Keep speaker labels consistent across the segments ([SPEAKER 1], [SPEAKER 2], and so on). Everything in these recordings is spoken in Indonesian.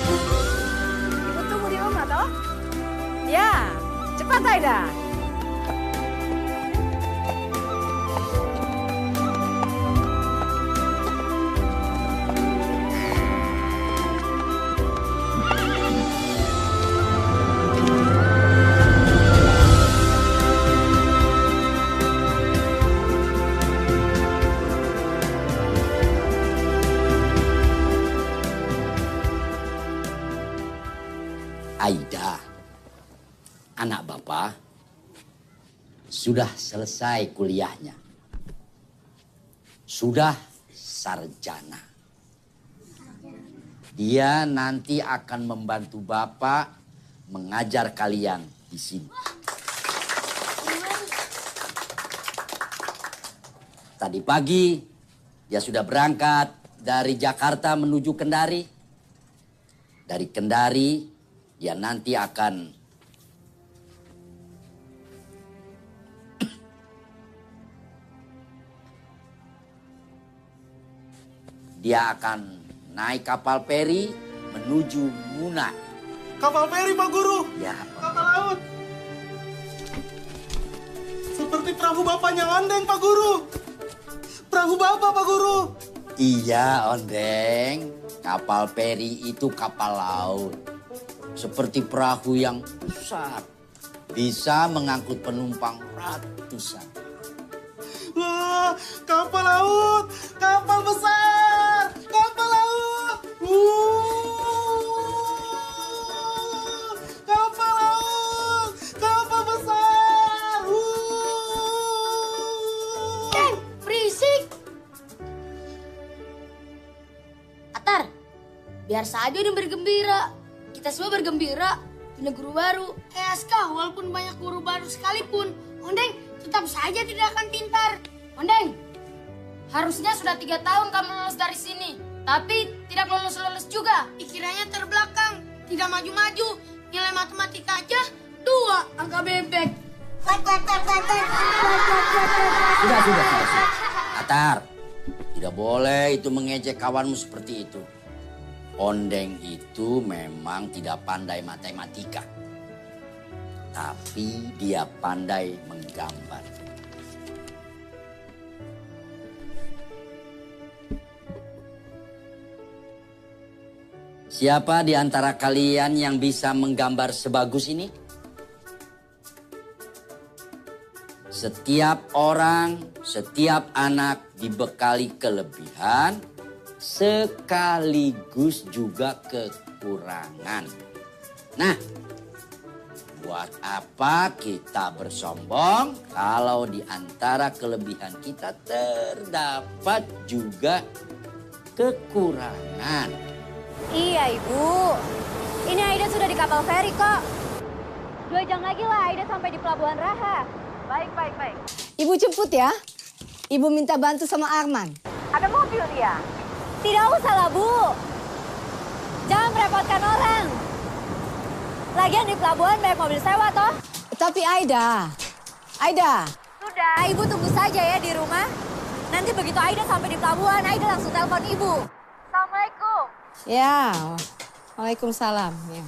[SPEAKER 1] Ibu tunggu di rumah toh? Ya, cepat Aida.
[SPEAKER 2] Aida, anak Bapak, sudah selesai kuliahnya. Sudah sarjana. Dia nanti akan membantu Bapak mengajar kalian di sini. Tadi pagi dia sudah berangkat dari Jakarta menuju Kendari. Dari Kendari dia nanti akan naik kapal feri menuju Muna.
[SPEAKER 3] Kapal feri, Pak Guru.
[SPEAKER 2] Ya,
[SPEAKER 3] Kapal laut. Seperti perahu bapaknya Ondeng, Pak Guru. Perahu bapak, Pak Guru.
[SPEAKER 2] iya, Ondeng. Kapal feri itu kapal laut. Seperti perahu yang besar. Bisa mengangkut penumpang ratusan.
[SPEAKER 3] Wah, kapal laut. Kapal besar. Kapal laut. Kapal laut. Kapal besar.
[SPEAKER 4] Berisik. Atar, biar saja dia bergembira. Kita semua bergembira punya guru baru. Aska, walaupun banyak guru baru sekalipun, Ondeng tetap saja tidak akan pintar. Ondeng, harusnya sudah 3 tahun kamu lulus dari sini. Tapi tidak lulus-lulus juga. Pikirannya terbelakang, tidak maju-maju. Nilai matematika aja 2 angka bebek.
[SPEAKER 2] Sudah. Atar, tidak boleh itu mengejek kawanmu seperti itu. Ondeng itu memang tidak pandai matematika. Tapi dia pandai menggambar. Siapa di antara kalian yang bisa menggambar sebagus ini? Setiap orang, setiap anak dibekali kelebihan, sekaligus juga kekurangan. Nah, buat apa kita bersombong kalau di antara kelebihan kita terdapat juga kekurangan?
[SPEAKER 1] Iya Ibu, ini Aida sudah di kapal feri kok. 2 jam lagi lah Aida sampai di Pelabuhan Raha. Baik.
[SPEAKER 5] Ibu jemput ya. Ibu minta bantu sama Arman.
[SPEAKER 1] Ada mobil dia. Tidak usah lah Bu. Jangan merepotkan orang. Lagian di pelabuhan banyak mobil sewa toh.
[SPEAKER 5] Tapi Aida.
[SPEAKER 1] Sudah, Ibu tunggu saja ya di rumah. Nanti begitu Aida sampai di pelabuhan, Aida langsung telepon Ibu. Assalamualaikum.
[SPEAKER 5] Ya, waalaikumsalam. Ya.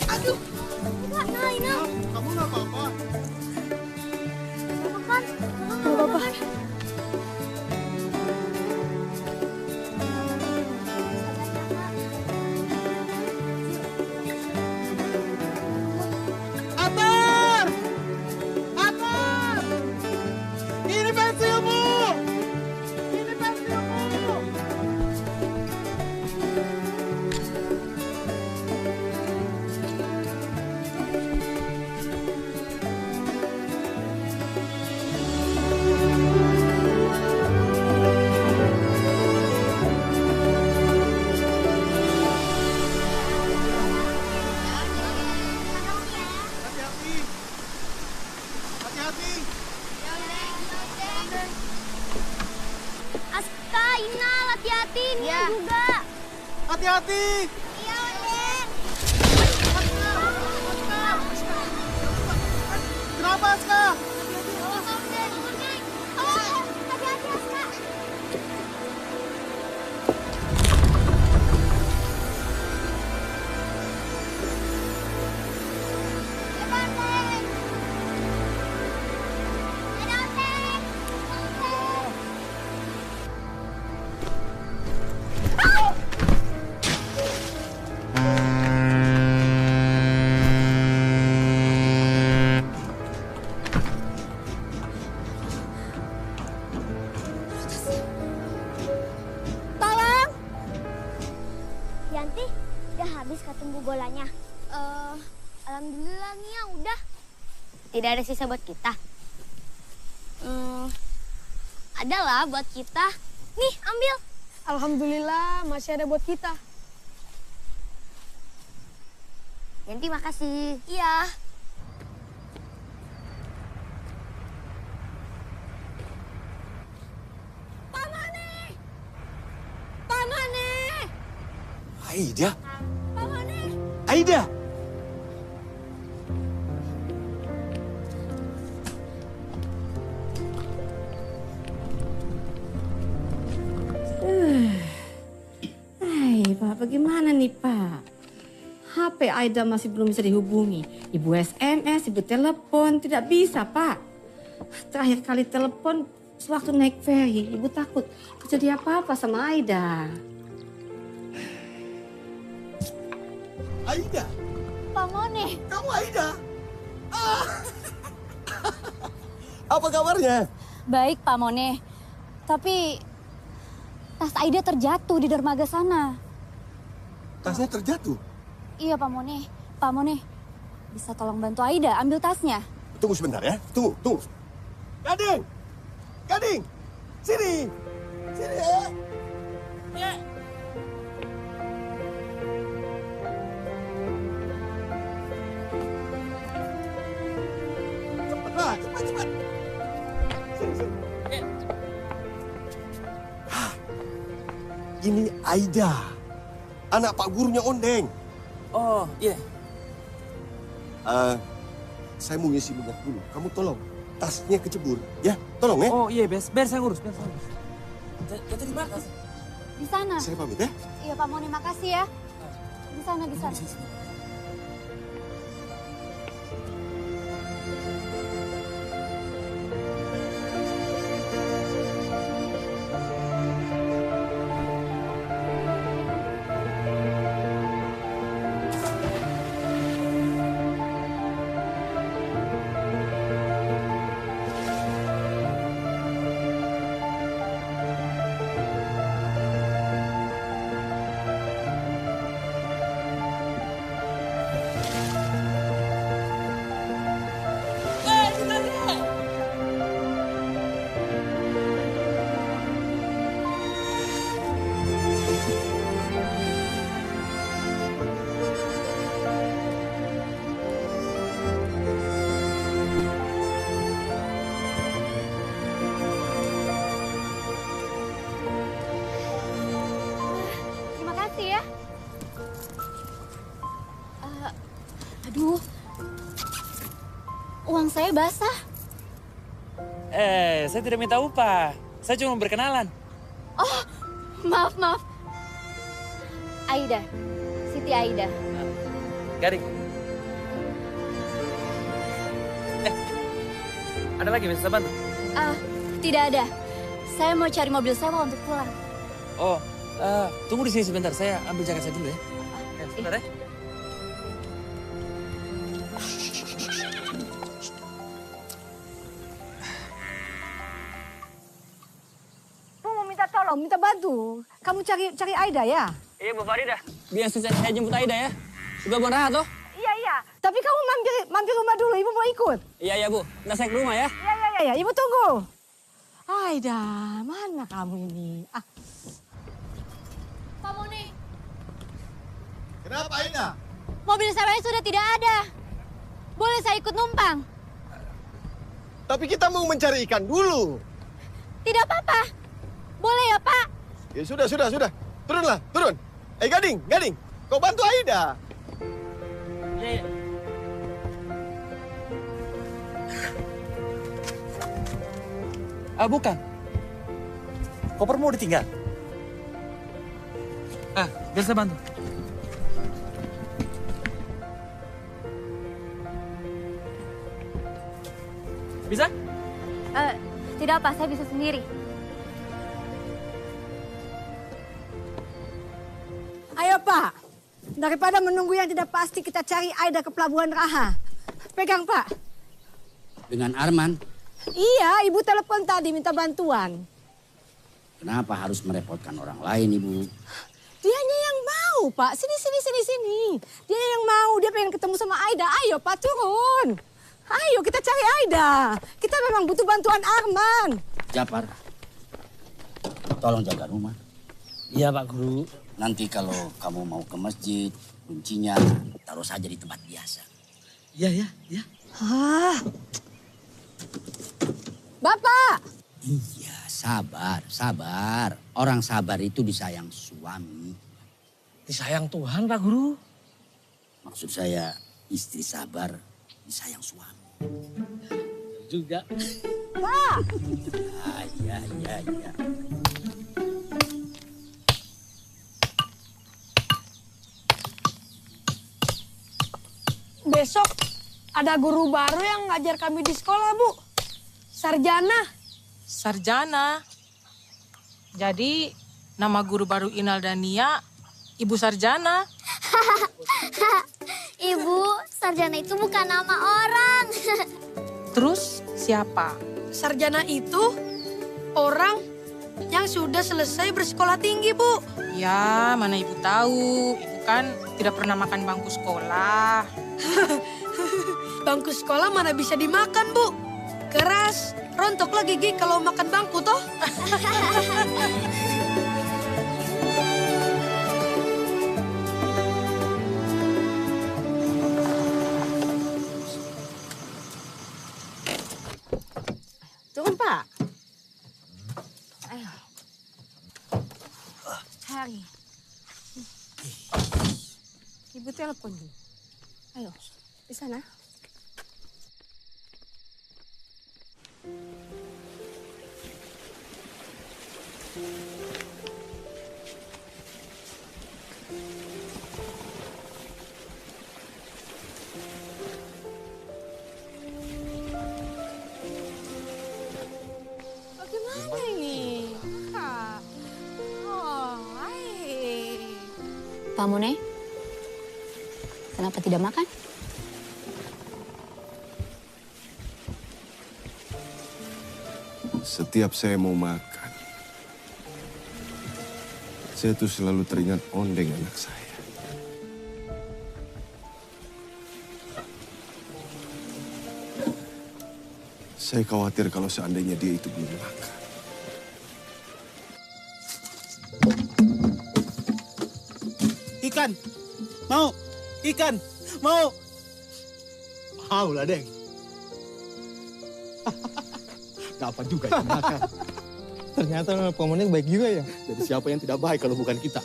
[SPEAKER 4] Aduh, enggak, Naina.
[SPEAKER 3] Kamu nggak apa-apa.
[SPEAKER 4] Makan.
[SPEAKER 5] Gak apa-apa.
[SPEAKER 3] Atar! Atar! Ini pensilmu! Ini pensilmu! Hati-hati! Hati-hati!
[SPEAKER 4] Aska, Ina, hati-hati. Nia juga.
[SPEAKER 3] Hati-hati!
[SPEAKER 4] Iya, Ondeng.
[SPEAKER 3] Kenapa, Aska?
[SPEAKER 4] Ondeng. Oh, hati-hati, Aska.
[SPEAKER 6] Nih, udah habis ketemu bolanya. Alhamdulillah nih ya udah. Tidak ada sisa buat kita. Adalah buat kita. Nih, ambil.
[SPEAKER 5] Alhamdulillah masih ada buat kita.
[SPEAKER 6] Yanti makasih. Iya.
[SPEAKER 1] Pamane! Pamane!
[SPEAKER 3] Aida.
[SPEAKER 1] Pamane!
[SPEAKER 3] Aida.
[SPEAKER 7] Hai, Pak, bagaimana nih, Pak? HP Aida masih belum bisa dihubungi. Ibu SMS, ibu telepon, tidak bisa, Pak. Terakhir kali telepon sewaktu naik ferry, ibu takut terjadi apa-apa sama Aida.
[SPEAKER 3] Aida.
[SPEAKER 1] Pamone!
[SPEAKER 3] Kamu Aida. Apa kabarnya?
[SPEAKER 1] Baik, Pamone. Tapi tas Aida terjatuh di dermaga sana.
[SPEAKER 3] Tasnya terjatuh.
[SPEAKER 1] Iya, Pamone. Pamone, bisa tolong bantu Aida ambil tasnya?
[SPEAKER 3] Tunggu sebentar ya. Tunggu. Gading. Gading. Sini. Sini ya. Ya. Cepatlah, cepat. Sini. Ini Aida. Anak Pak Gurunya Ondeng.
[SPEAKER 8] Oh, iya.
[SPEAKER 3] Saya mau ngisi minyak dulu. Kamu tolong. Tasnya kecebur. Ya, tolong ya.
[SPEAKER 8] Oh, iya, biar saya ngurus, Jatuh di mana tasnya?
[SPEAKER 1] Di sana.
[SPEAKER 3] Saya pamit ya.
[SPEAKER 1] Iya, Pamone, makasih ya. Di sana. Terima kasih ya. Aduh. Uang saya basah.
[SPEAKER 8] Saya tidak minta upah. Saya cuma berkenalan.
[SPEAKER 1] Oh, maaf. Aida. Siti Aida.
[SPEAKER 8] Garing. Ada lagi bisa bantu?
[SPEAKER 1] Tidak ada. Saya mau cari mobil sewa untuk pulang.
[SPEAKER 8] Oh, tunggu di sini sebentar. Saya ambil jaket saya dulu ya. Sebentar ya.
[SPEAKER 5] Bu mau minta tolong, minta bantu. Kamu cari Aida ya?
[SPEAKER 8] Iya, Bu Farida. Biar saya jemput Aida ya. Sudah berangkat toh?
[SPEAKER 5] Iya. Tapi kamu mampir rumah dulu, ibu mau ikut.
[SPEAKER 8] Iya, Bu. Nah, saya ke rumah ya.
[SPEAKER 5] Iya, ibu tunggu. Aida, mana kamu ini?
[SPEAKER 1] Pamone,
[SPEAKER 3] Kenapa Aida?
[SPEAKER 1] mobil sewanya sudah tidak ada. Boleh saya ikut numpang?
[SPEAKER 3] Tapi kita mau mencari ikan dulu.
[SPEAKER 1] Tidak apa-apa. Boleh ya, Pak?
[SPEAKER 3] Ya sudah. Turunlah. Gading. Kau bantu Aida.
[SPEAKER 8] Iya. Bukan. Koper mau ditinggal. Biar saya bantu. Bisa?
[SPEAKER 1] Tidak apa, saya bisa sendiri.
[SPEAKER 5] Ayo Pak, daripada menunggu yang tidak pasti kita cari Aida ke Pelabuhan Raha. Pegang Pak.
[SPEAKER 2] Dengan Arman,
[SPEAKER 5] Iya, ibu telepon tadi minta bantuan.
[SPEAKER 2] kenapa harus merepotkan orang lain, Ibu?
[SPEAKER 5] Dianya yang mau Mau Pak, sini. Dia yang mau, dia pengen ketemu sama Aida. Ayo Pak, turun. Ayo kita cari Aida. Kita memang butuh bantuan Arman.
[SPEAKER 2] Japar, tolong jaga rumah.
[SPEAKER 8] Iya Pak Guru.
[SPEAKER 2] Nanti kalau kamu mau ke masjid, kuncinya taruh saja di tempat biasa.
[SPEAKER 8] Iya.
[SPEAKER 5] Ah. Bapak.
[SPEAKER 2] Iya, sabar. Orang sabar itu disayang suami.
[SPEAKER 8] Disayang Tuhan Pak Guru.
[SPEAKER 2] Maksud saya istri sabar disayang suami.
[SPEAKER 8] Juga.
[SPEAKER 5] Pak.
[SPEAKER 2] Iya.
[SPEAKER 4] Besok ada guru baru yang ngajar kami di sekolah, Bu. Sarjana.
[SPEAKER 9] Jadi nama guru baru Inal dan Nia, Ibu Sarjana.
[SPEAKER 6] Ibu, sarjana itu bukan nama orang.
[SPEAKER 9] Terus siapa?
[SPEAKER 4] Sarjana itu orang yang sudah selesai bersekolah tinggi, Bu.
[SPEAKER 9] Ya, mana ibu tahu. Ibu kan tidak pernah makan bangku sekolah.
[SPEAKER 4] Bangku sekolah mana bisa dimakan, Bu. Keras, rontoklah gigi kalau makan bangku, toh.
[SPEAKER 5] Turun Pak. Ayo. Cari. Ibu telepon dulu. Ayo, di sana. Bagaimana ini? Kak. Oh,
[SPEAKER 1] Pak Mune, kenapa tidak makan?
[SPEAKER 10] Setiap saya mau makan, saya tuh selalu teringat Ondeng anak saya. Saya khawatir kalau seandainya dia itu belum makan.
[SPEAKER 3] Ikan. Mau. Ikan. Mau. Mau lah, Deng. Dapat juga yang makan. Ternyata pemenang baik juga ya. Jadi siapa yang tidak baik kalau bukan kita?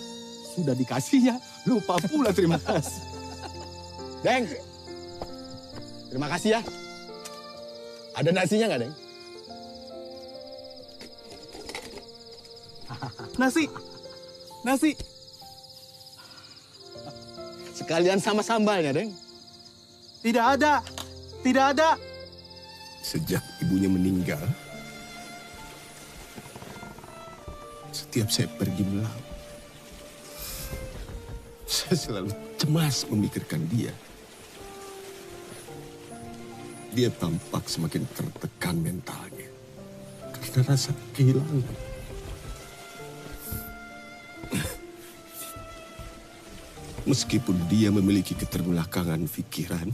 [SPEAKER 3] Sudah dikasihnya, lupa pula terima kasih. Deng. Terima kasih ya. Ada nasinya nggak, Deng? Nasi. Sekalian sama sambalnya, Deng. Tidak ada.
[SPEAKER 10] Sejak ibunya meninggal, setiap saya pergi melaut, saya selalu cemas memikirkan dia. Dia tampak semakin tertekan mentalnya karena rasa kehilangan. Meskipun dia memiliki keterbelakangan pikiran,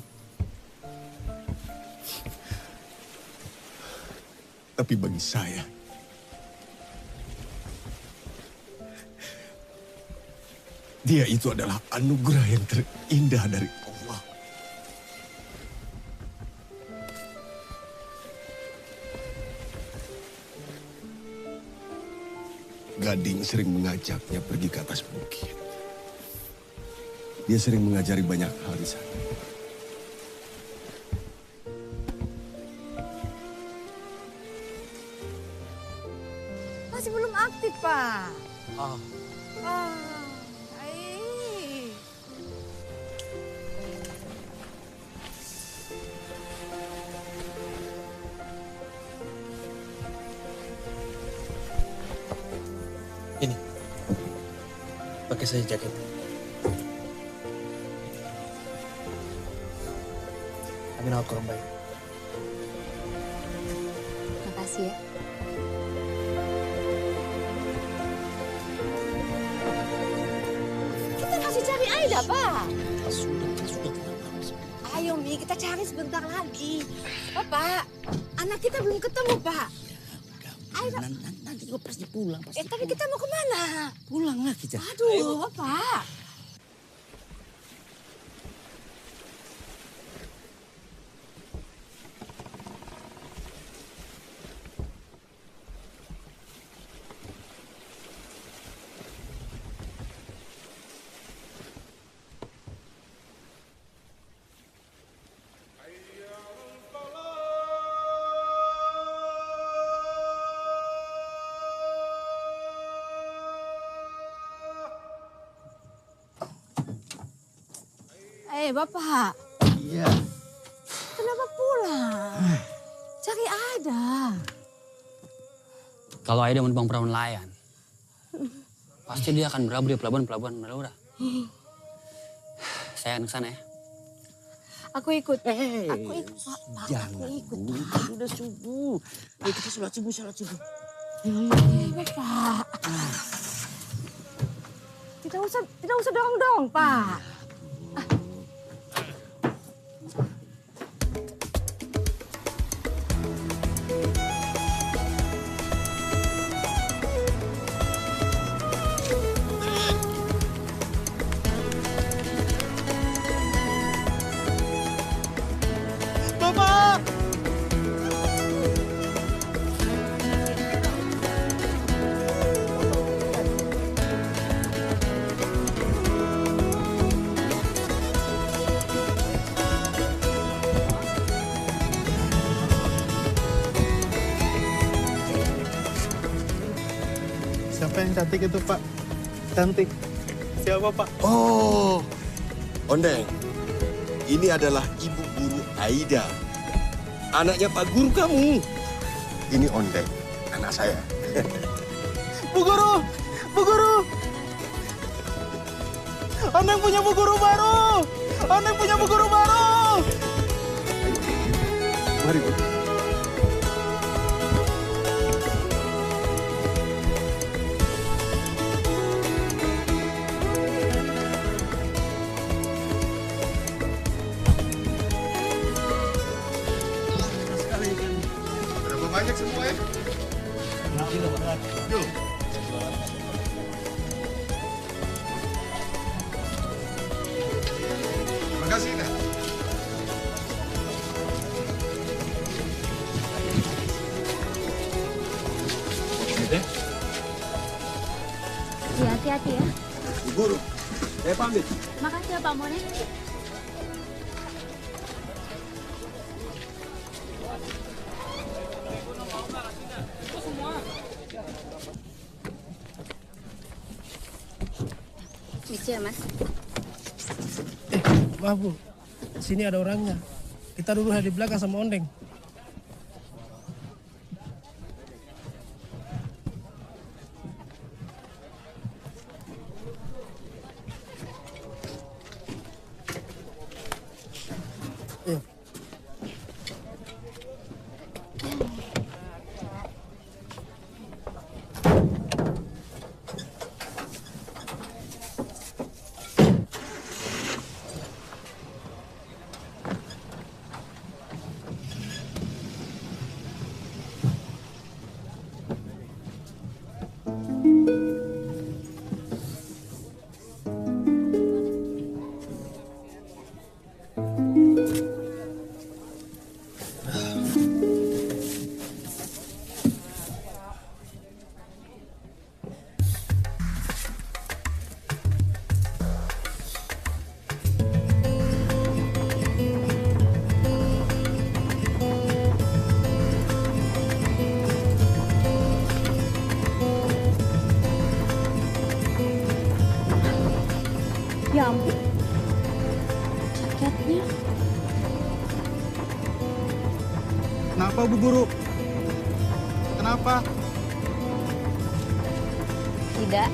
[SPEAKER 10] tapi bagi saya, dia itu adalah anugerah yang terindah dari Allah. Gading sering mengajaknya pergi ke atas bukit. Dia sering mengajari banyak hal di sana.
[SPEAKER 5] Masih belum aktif, Pak.
[SPEAKER 8] Oh.
[SPEAKER 5] Ai.
[SPEAKER 8] Ini. Pakai saja jaket. Amin aku kurang baik.
[SPEAKER 1] Makasih ya.
[SPEAKER 5] Kita kasih cari Aida, Pak.
[SPEAKER 2] Sudah.
[SPEAKER 5] Ayo, Mi, kita cari sebentar lagi. Bapak, anak kita belum ketemu, Pak. Aida.
[SPEAKER 2] Nanti juga pasti pulang.
[SPEAKER 5] Tapi kita mau kemana?
[SPEAKER 2] Pulang lah kita.
[SPEAKER 5] Aduh, Bapak. Bapak.
[SPEAKER 2] Iya.
[SPEAKER 5] Kenapa pulang? Cari Aida.
[SPEAKER 11] Kalau Aida menumpang perahu nelayan, pasti dia akan berlabuh di pelabuhan Madura. Saya akan ke sana ya.
[SPEAKER 5] Aku ikut. Aku ikut, Pak.
[SPEAKER 2] Jangan.
[SPEAKER 5] Aku ikut.
[SPEAKER 2] Udah subuh. Ayo kita sholat subuh.
[SPEAKER 5] Bapak. Tidak usah dorong-dorong, Pak.
[SPEAKER 3] Siapa yang cantik itu, Pak? Cantik. Siapa, Pak?
[SPEAKER 10] Oh, Ondeng. Ini adalah ibu guru Aida. Anaknya Pak Guru kamu. Ini Ondeng, anak saya.
[SPEAKER 3] Bu Guru! Bu Guru! Ondeng punya Bu Guru baru! Ondeng punya Bu Guru baru!
[SPEAKER 10] Mari, Bu. Banyak semua ya? Yuk. Terima kasih, Nak.
[SPEAKER 6] Hati-hati ya.
[SPEAKER 10] Bu Guru, saya pamit.
[SPEAKER 6] Makasih ya Pak Mone. Lucu ya, Mas?
[SPEAKER 12] Maaf, Bu. Sini ada orangnya. Kita duduk di belakang sama Ondeng.
[SPEAKER 5] Ya ampun. Jaketnya.
[SPEAKER 3] Kenapa, Bu Guru? Kenapa?
[SPEAKER 1] Tidak.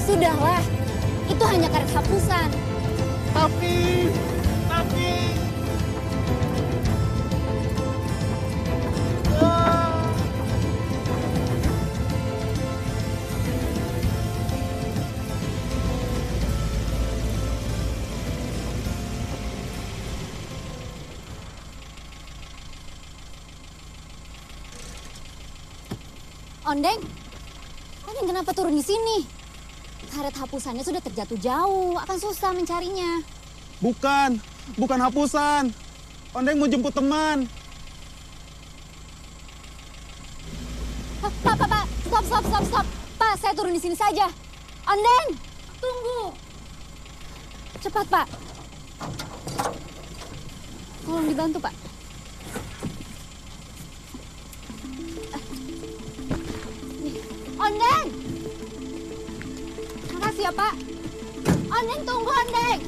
[SPEAKER 1] Sudahlah, itu hanya karet hapusan.
[SPEAKER 3] Tapi...
[SPEAKER 1] Ondeng, kenapa turun di sini? Karet hapusannya sudah terjatuh jauh, akan susah mencarinya.
[SPEAKER 13] Bukan hapusan. Ondeng mau jemput teman.
[SPEAKER 1] Pak, stop. Pak, saya turun di sini saja. Ondeng, tunggu. Cepat, Pak. Tolong dibantu, Pak. Ondeng! Makasih ya, Pak. Ondeng, tunggu, Ondeng.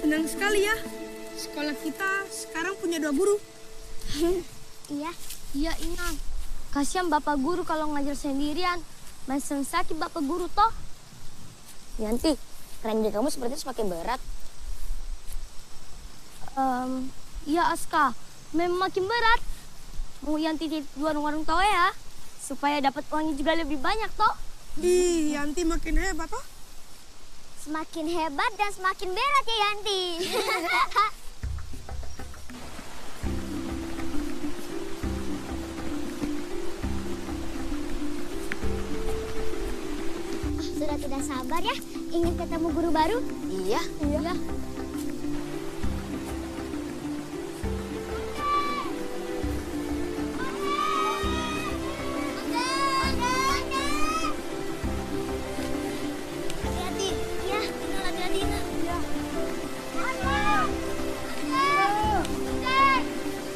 [SPEAKER 5] Senang sekali ya. Sekolah kita sekarang punya 2 guru.
[SPEAKER 6] Iya Inang. Kasihan Bapak Guru kalau ngajar sendirian. Masih sakit Bapak Guru toh.
[SPEAKER 4] Yanti, kerja kamu sepertinya semakin berat.
[SPEAKER 6] Iya Aska, memang makin berat. Mau Yanti di warung-warung toh ya. Supaya dapat uangnya juga lebih banyak toh.
[SPEAKER 5] Ih, Yanti makin hebat toh.
[SPEAKER 6] Semakin hebat dan semakin berat ya Yanti. Sudah tidak sabar ya, ingin ketemu guru baru?
[SPEAKER 4] Iya.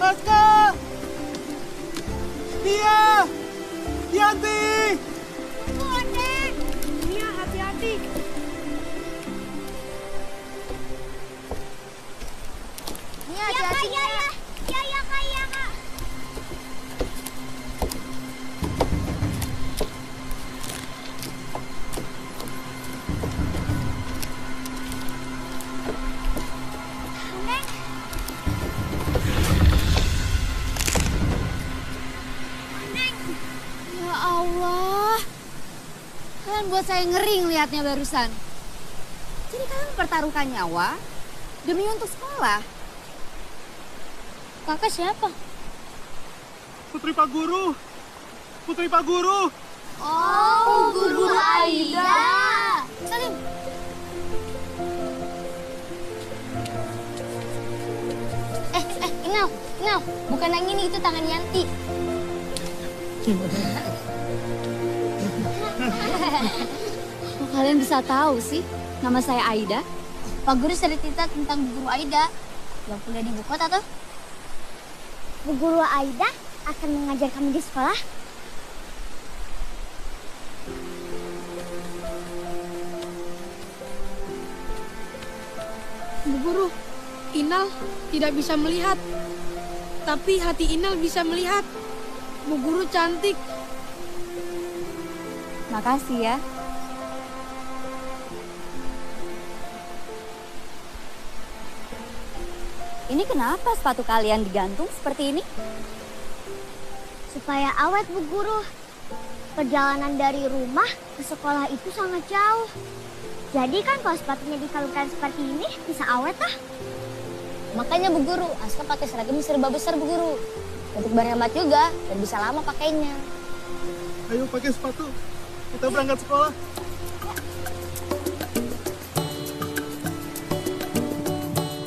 [SPEAKER 13] Aska! Nia! Yanti!
[SPEAKER 5] Nia, hati-hati.
[SPEAKER 6] Nia, hati-hati. Iya, Kak.
[SPEAKER 1] Ya Allah. Kalian buat saya ngeri ngelihatnya barusan. Jadi kalian mempertaruhkan nyawa demi untuk sekolah.
[SPEAKER 6] Kakak siapa?
[SPEAKER 13] Putri Pak Guru!
[SPEAKER 6] Oh, Guru Aida.
[SPEAKER 1] Salim.
[SPEAKER 6] Inal, bukan yang ini, itu tangan Yanti.
[SPEAKER 1] Kok kalian bisa tahu sih nama saya Aida?
[SPEAKER 6] Pak Guru cerita tentang Bu Guru Aida yang kuliah di ibu kota tuh. Bu Guru Aida akan mengajar kami di sekolah.
[SPEAKER 4] Bu Guru, Inal tidak bisa melihat. Tapi hati Inal bisa melihat. Bu Guru cantik.
[SPEAKER 1] Makasih ya. Ini kenapa sepatu kalian digantung seperti ini?
[SPEAKER 6] Supaya awet Bu Guru. Perjalanan dari rumah ke sekolah itu sangat jauh. Jadi kan kalau sepatunya dikalungkan seperti ini bisa awet lah.
[SPEAKER 4] Makanya Bu Guru, Aska pakai seragam serba besar Bu Guru. Untuk berhemat juga dan bisa lama pakainya.
[SPEAKER 13] Ayo pakai sepatu. Kita berangkat sekolah.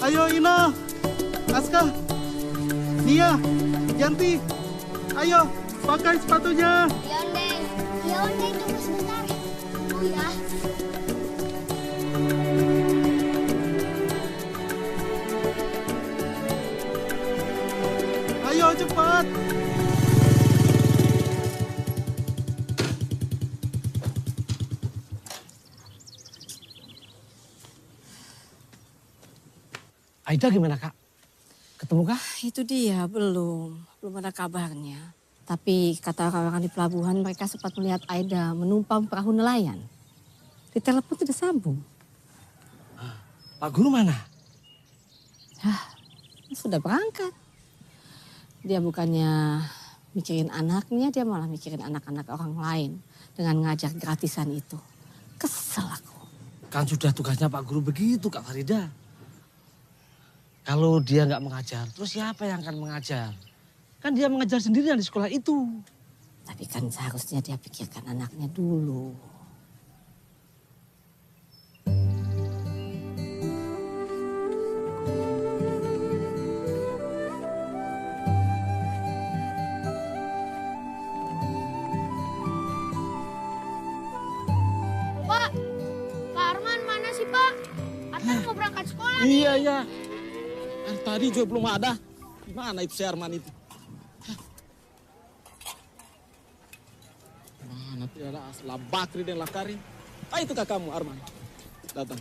[SPEAKER 13] Ayo Ina, Aska, Nia, Yanti. Ayo pakai sepatunya.
[SPEAKER 6] Iya Ondeng, tunggu sebentar. Oh ya.
[SPEAKER 13] Ayo cepat.
[SPEAKER 12] Aida gimana Kak? Ketemu kah?
[SPEAKER 7] Itu dia, belum ada kabarnya. Tapi kata orang-orang di pelabuhan mereka sempat melihat Aida menumpang perahu nelayan.
[SPEAKER 5] Di telepon tidak sambung.
[SPEAKER 12] Pak Guru mana?
[SPEAKER 5] Sudah berangkat. Dia bukannya mikirin anaknya, dia malah mikirin anak-anak orang lain dengan ngajar gratisan itu. Kesel aku.
[SPEAKER 12] Kan sudah tugasnya Pak Guru begitu, Kak Farida. Kalau dia nggak mengajar, terus siapa yang akan mengajar? Kan dia mengajar sendirian di sekolah itu.
[SPEAKER 5] Tapi kan seharusnya dia pikirkan anaknya dulu.
[SPEAKER 4] Pak Arman mana sih Pak? Atar mau berangkat sekolah nih.
[SPEAKER 3] Iya. Tadi juga belum ada. Gimana itu si Arman itu? Mana tuh ada Asla Bakri dan Lakari. Itu kakakmu Arman. Datang.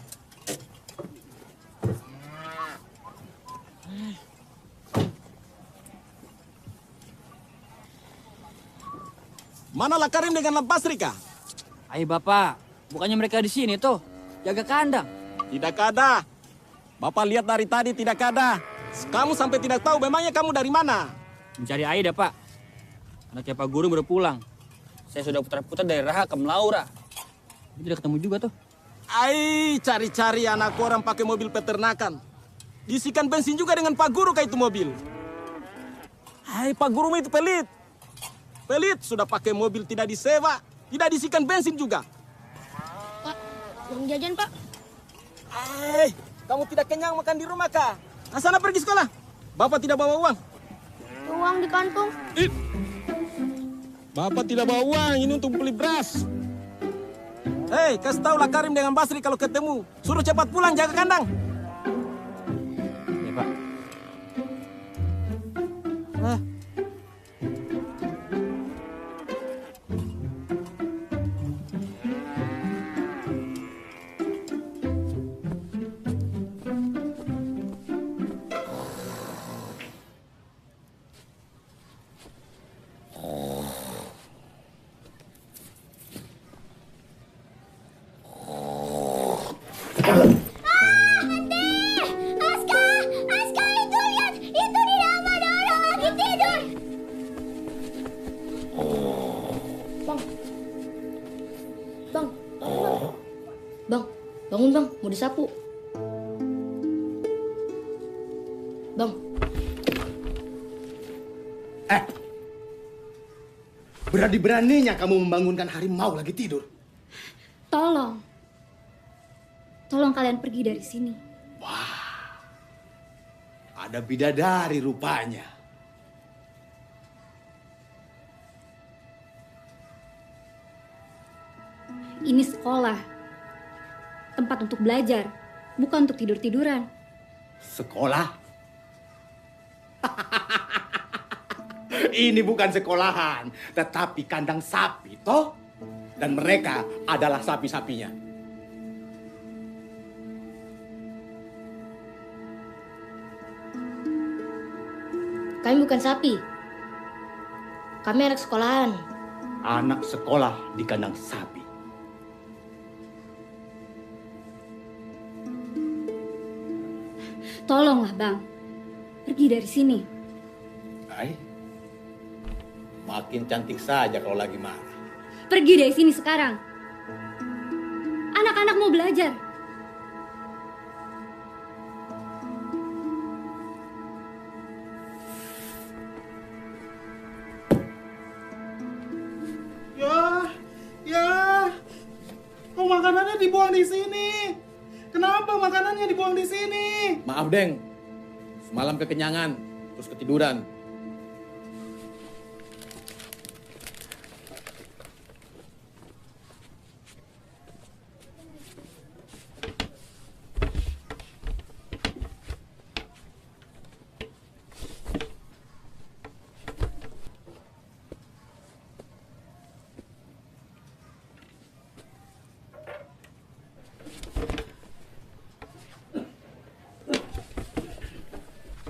[SPEAKER 3] Mana Lakarim dengan Lampasri, Kak?
[SPEAKER 11] Ayo Bapak, bukannya mereka di sini tuh, jaga kandang.
[SPEAKER 3] Tidak ada. Bapak lihat dari tadi tidak ada. Kamu sampai tidak tahu memangnya kamu dari mana?
[SPEAKER 11] Mencari Aida, Pak. Anaknya Pak Guru baru pulang. Saya sudah putar-putar dari Raha ke Melaura. Tidak ketemu juga tuh.
[SPEAKER 3] Cari-cari anak orang pakai mobil peternakan. Diisikan bensin juga dengan Pak Guru kayak itu mobil. Pak Guru itu pelit. Pelit, sudah pakai mobil tidak disewa, tidak diisikan bensin juga.
[SPEAKER 4] Pak, uang jajan Pak.
[SPEAKER 3] Kamu tidak kenyang makan di rumah, Kak? Sana pergi sekolah. Bapak tidak bawa uang.
[SPEAKER 4] Uang di kantong.
[SPEAKER 3] Bapak tidak bawa uang, ini untuk beli beras. Kasih tahu Lakarim dengan Basri kalau ketemu. Suruh cepat pulang, jaga kandang.
[SPEAKER 11] Ya, Pak.
[SPEAKER 4] Bangun bang, mau disapu. Bang.
[SPEAKER 14] Berani-beraninya kamu membangunkan harimau lagi tidur.
[SPEAKER 15] Tolong kalian pergi dari sini.
[SPEAKER 14] Ada bidadari rupanya.
[SPEAKER 15] Ini sekolah. Tempat untuk belajar, bukan untuk tidur-tiduran.
[SPEAKER 14] Sekolah? Ini bukan sekolahan, tetapi kandang sapi, toh? Dan mereka adalah sapi-sapinya.
[SPEAKER 15] Kami bukan sapi. Kami anak sekolahan.
[SPEAKER 14] Anak sekolah di kandang sapi.
[SPEAKER 15] Tolonglah bang, pergi dari sini.
[SPEAKER 14] Makin cantik saja kalau lagi marah.
[SPEAKER 15] Pergi dari sini sekarang. Anak-anak mau belajar.
[SPEAKER 13] Ya. Kok makanannya dibuang di sini? Kenapa makanannya dibuang di sini?
[SPEAKER 14] Maaf, Deng. Semalam kekenyangan, terus ketiduran.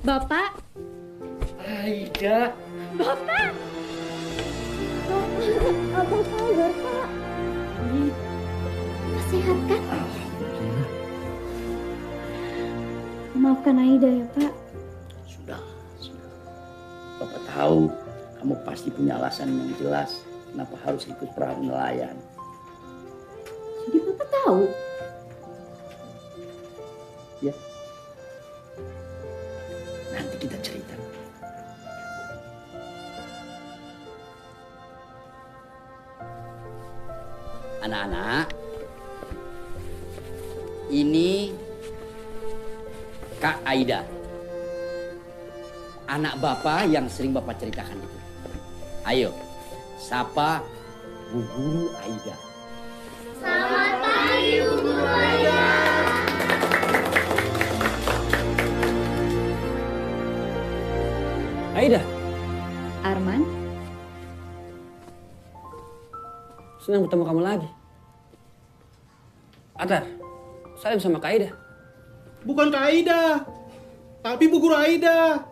[SPEAKER 15] Bapak.
[SPEAKER 14] Aida.
[SPEAKER 15] Bapak. Abang sadar, Pak. sehat kan? Maafkan Aida ya, Pak.
[SPEAKER 2] Sudah. Bapak tahu kamu pasti punya alasan yang jelas kenapa harus ikut perahu nelayan.
[SPEAKER 15] Jadi Bapak tahu?
[SPEAKER 2] Ya. Nanti kita cerita. Anak-anak, ini Kak Aida. Anak Bapak yang sering Bapak ceritakan itu. Ayo, sapa Bu Guru Aida.
[SPEAKER 6] Selamat pagi, Bu Guru Aida.
[SPEAKER 11] Aida.
[SPEAKER 15] Arman,
[SPEAKER 11] Senang bertemu kamu lagi. Atar, salim sama Kak Aida.
[SPEAKER 13] Bukan Kak Aida, tapi Bu Guru Aida.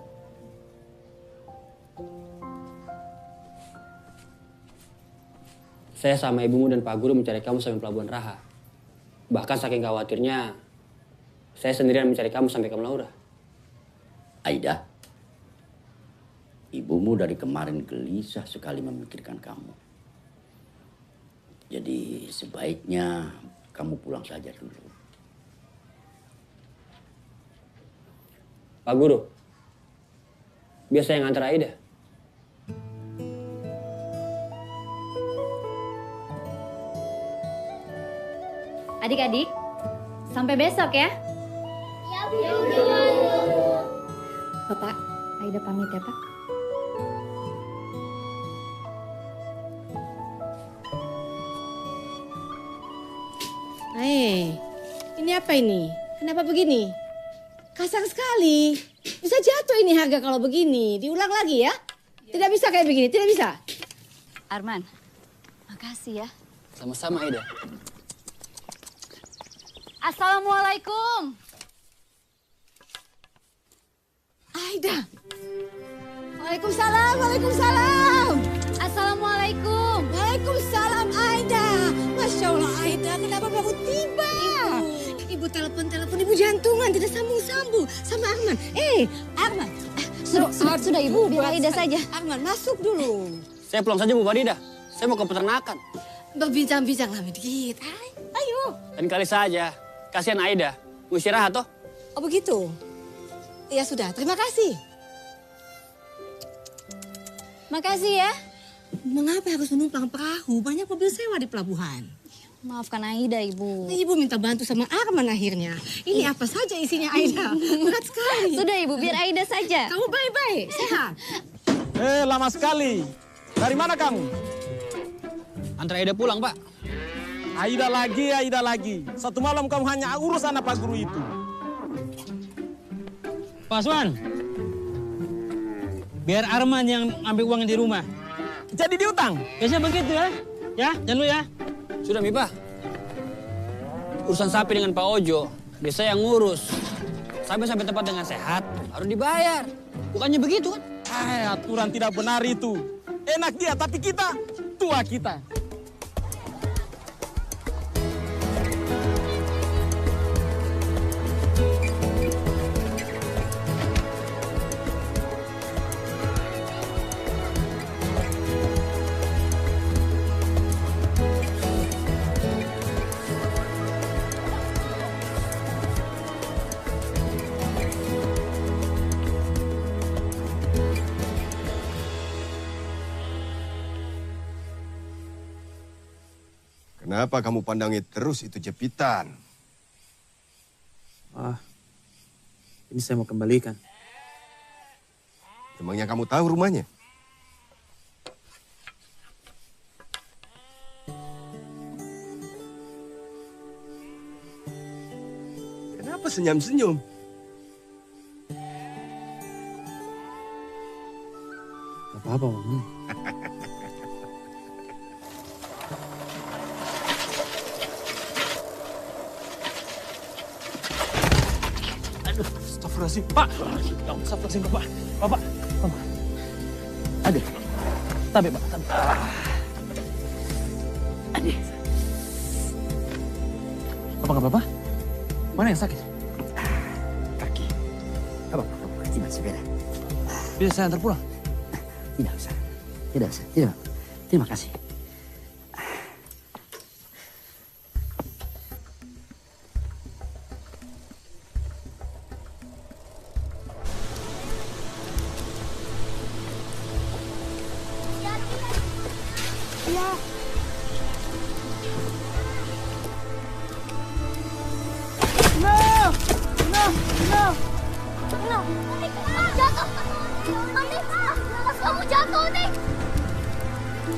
[SPEAKER 11] Saya sama ibumu dan Pak Guru mencari kamu sampai Pelabuhan Raha. Bahkan saking khawatirnya, saya sendirian mencari kamu sampai ke Melaura.
[SPEAKER 2] Aida, ibumu dari kemarin gelisah sekali memikirkan kamu. Jadi sebaiknya kamu pulang saja dulu.
[SPEAKER 11] Pak Guru, biar saya yang ngantar Aida.
[SPEAKER 15] adik-adik, sampai besok ya.
[SPEAKER 6] Ya, Bu Guru.
[SPEAKER 15] Bapak, Aida pamit ya, Pak.
[SPEAKER 5] Ini apa ini? Kenapa begini? Kasar sekali. Bisa jatuh ini harga kalau begini. Diulang lagi ya? Tidak bisa kayak begini, tidak bisa.
[SPEAKER 1] Arman, makasih ya.
[SPEAKER 11] Sama-sama Aida.
[SPEAKER 1] Assalamualaikum.
[SPEAKER 5] Aida. Waalaikumsalam, waalaikumsalam.
[SPEAKER 1] Assalamualaikum.
[SPEAKER 5] Waalaikumsalam Aida. Masya Allah Aida, kenapa baru tiba? Ibu telepon, ibu jantungan, tidak sambung-sambung sama Arman. Arman.
[SPEAKER 1] Sudah Ibu, biar Aida saja.
[SPEAKER 5] Arman, masuk dulu.
[SPEAKER 11] Saya pulang saja Bu Farida. Saya mau ke peternakan.
[SPEAKER 5] Berbincang-bincang lah dikit. Ayo.
[SPEAKER 11] Dan kali saja. Kasihan Aida. Mau istirahat toh?
[SPEAKER 5] Oh begitu? Ya sudah, terima kasih.
[SPEAKER 1] Makasih ya.
[SPEAKER 5] Mengapa harus menumpang perahu? Banyak mobil sewa di pelabuhan.
[SPEAKER 1] Maafkan Aida, Ibu.
[SPEAKER 5] Ibu minta bantu sama Arman akhirnya. Ini apa saja isinya Aida? Berat sekali.
[SPEAKER 1] Sudah Ibu, biar Aida saja.
[SPEAKER 5] Kamu baik-baik, sehat.
[SPEAKER 3] Lama sekali. Dari mana kamu?
[SPEAKER 11] Antar Aida pulang, Pak.
[SPEAKER 3] Aida lagi. Satu malam kamu hanya urus anak Pak Guru itu.
[SPEAKER 12] Pak Aswan, biar Arman yang ambil uang di rumah.
[SPEAKER 3] Jadi diutang?
[SPEAKER 12] Biasanya begitu ya. Ya, jangan lu ya.
[SPEAKER 11] Sudah, Mipa. Urusan sapi dengan Pak Ojo, biasa yang ngurus. Sampai tempat dengan sehat, harus dibayar. Bukannya begitu kan?
[SPEAKER 3] Aturan tidak benar itu. Enak dia, tapi kita, tua kita.
[SPEAKER 10] Kenapa kamu pandangi terus itu jepitan?
[SPEAKER 8] Ini saya mau kembalikan.
[SPEAKER 10] Emangnya kamu tahu rumahnya? Kenapa senyum-senyum?
[SPEAKER 8] Gak apa-apa, Mami.
[SPEAKER 3] Astagfirullahaladzim, Pak. Astagfirullahaladzim, Bapak. Bapak.
[SPEAKER 2] Aduh.
[SPEAKER 3] Tapi, Pak.
[SPEAKER 2] Aduh.
[SPEAKER 8] Apa nggak apa-apa? Mana yang sakit?
[SPEAKER 2] Kaki. Apa? Tidak sepeda.
[SPEAKER 8] Bisa saya antar pulang?
[SPEAKER 2] Tidak usah. Tidak usah. Tidak. Terima kasih.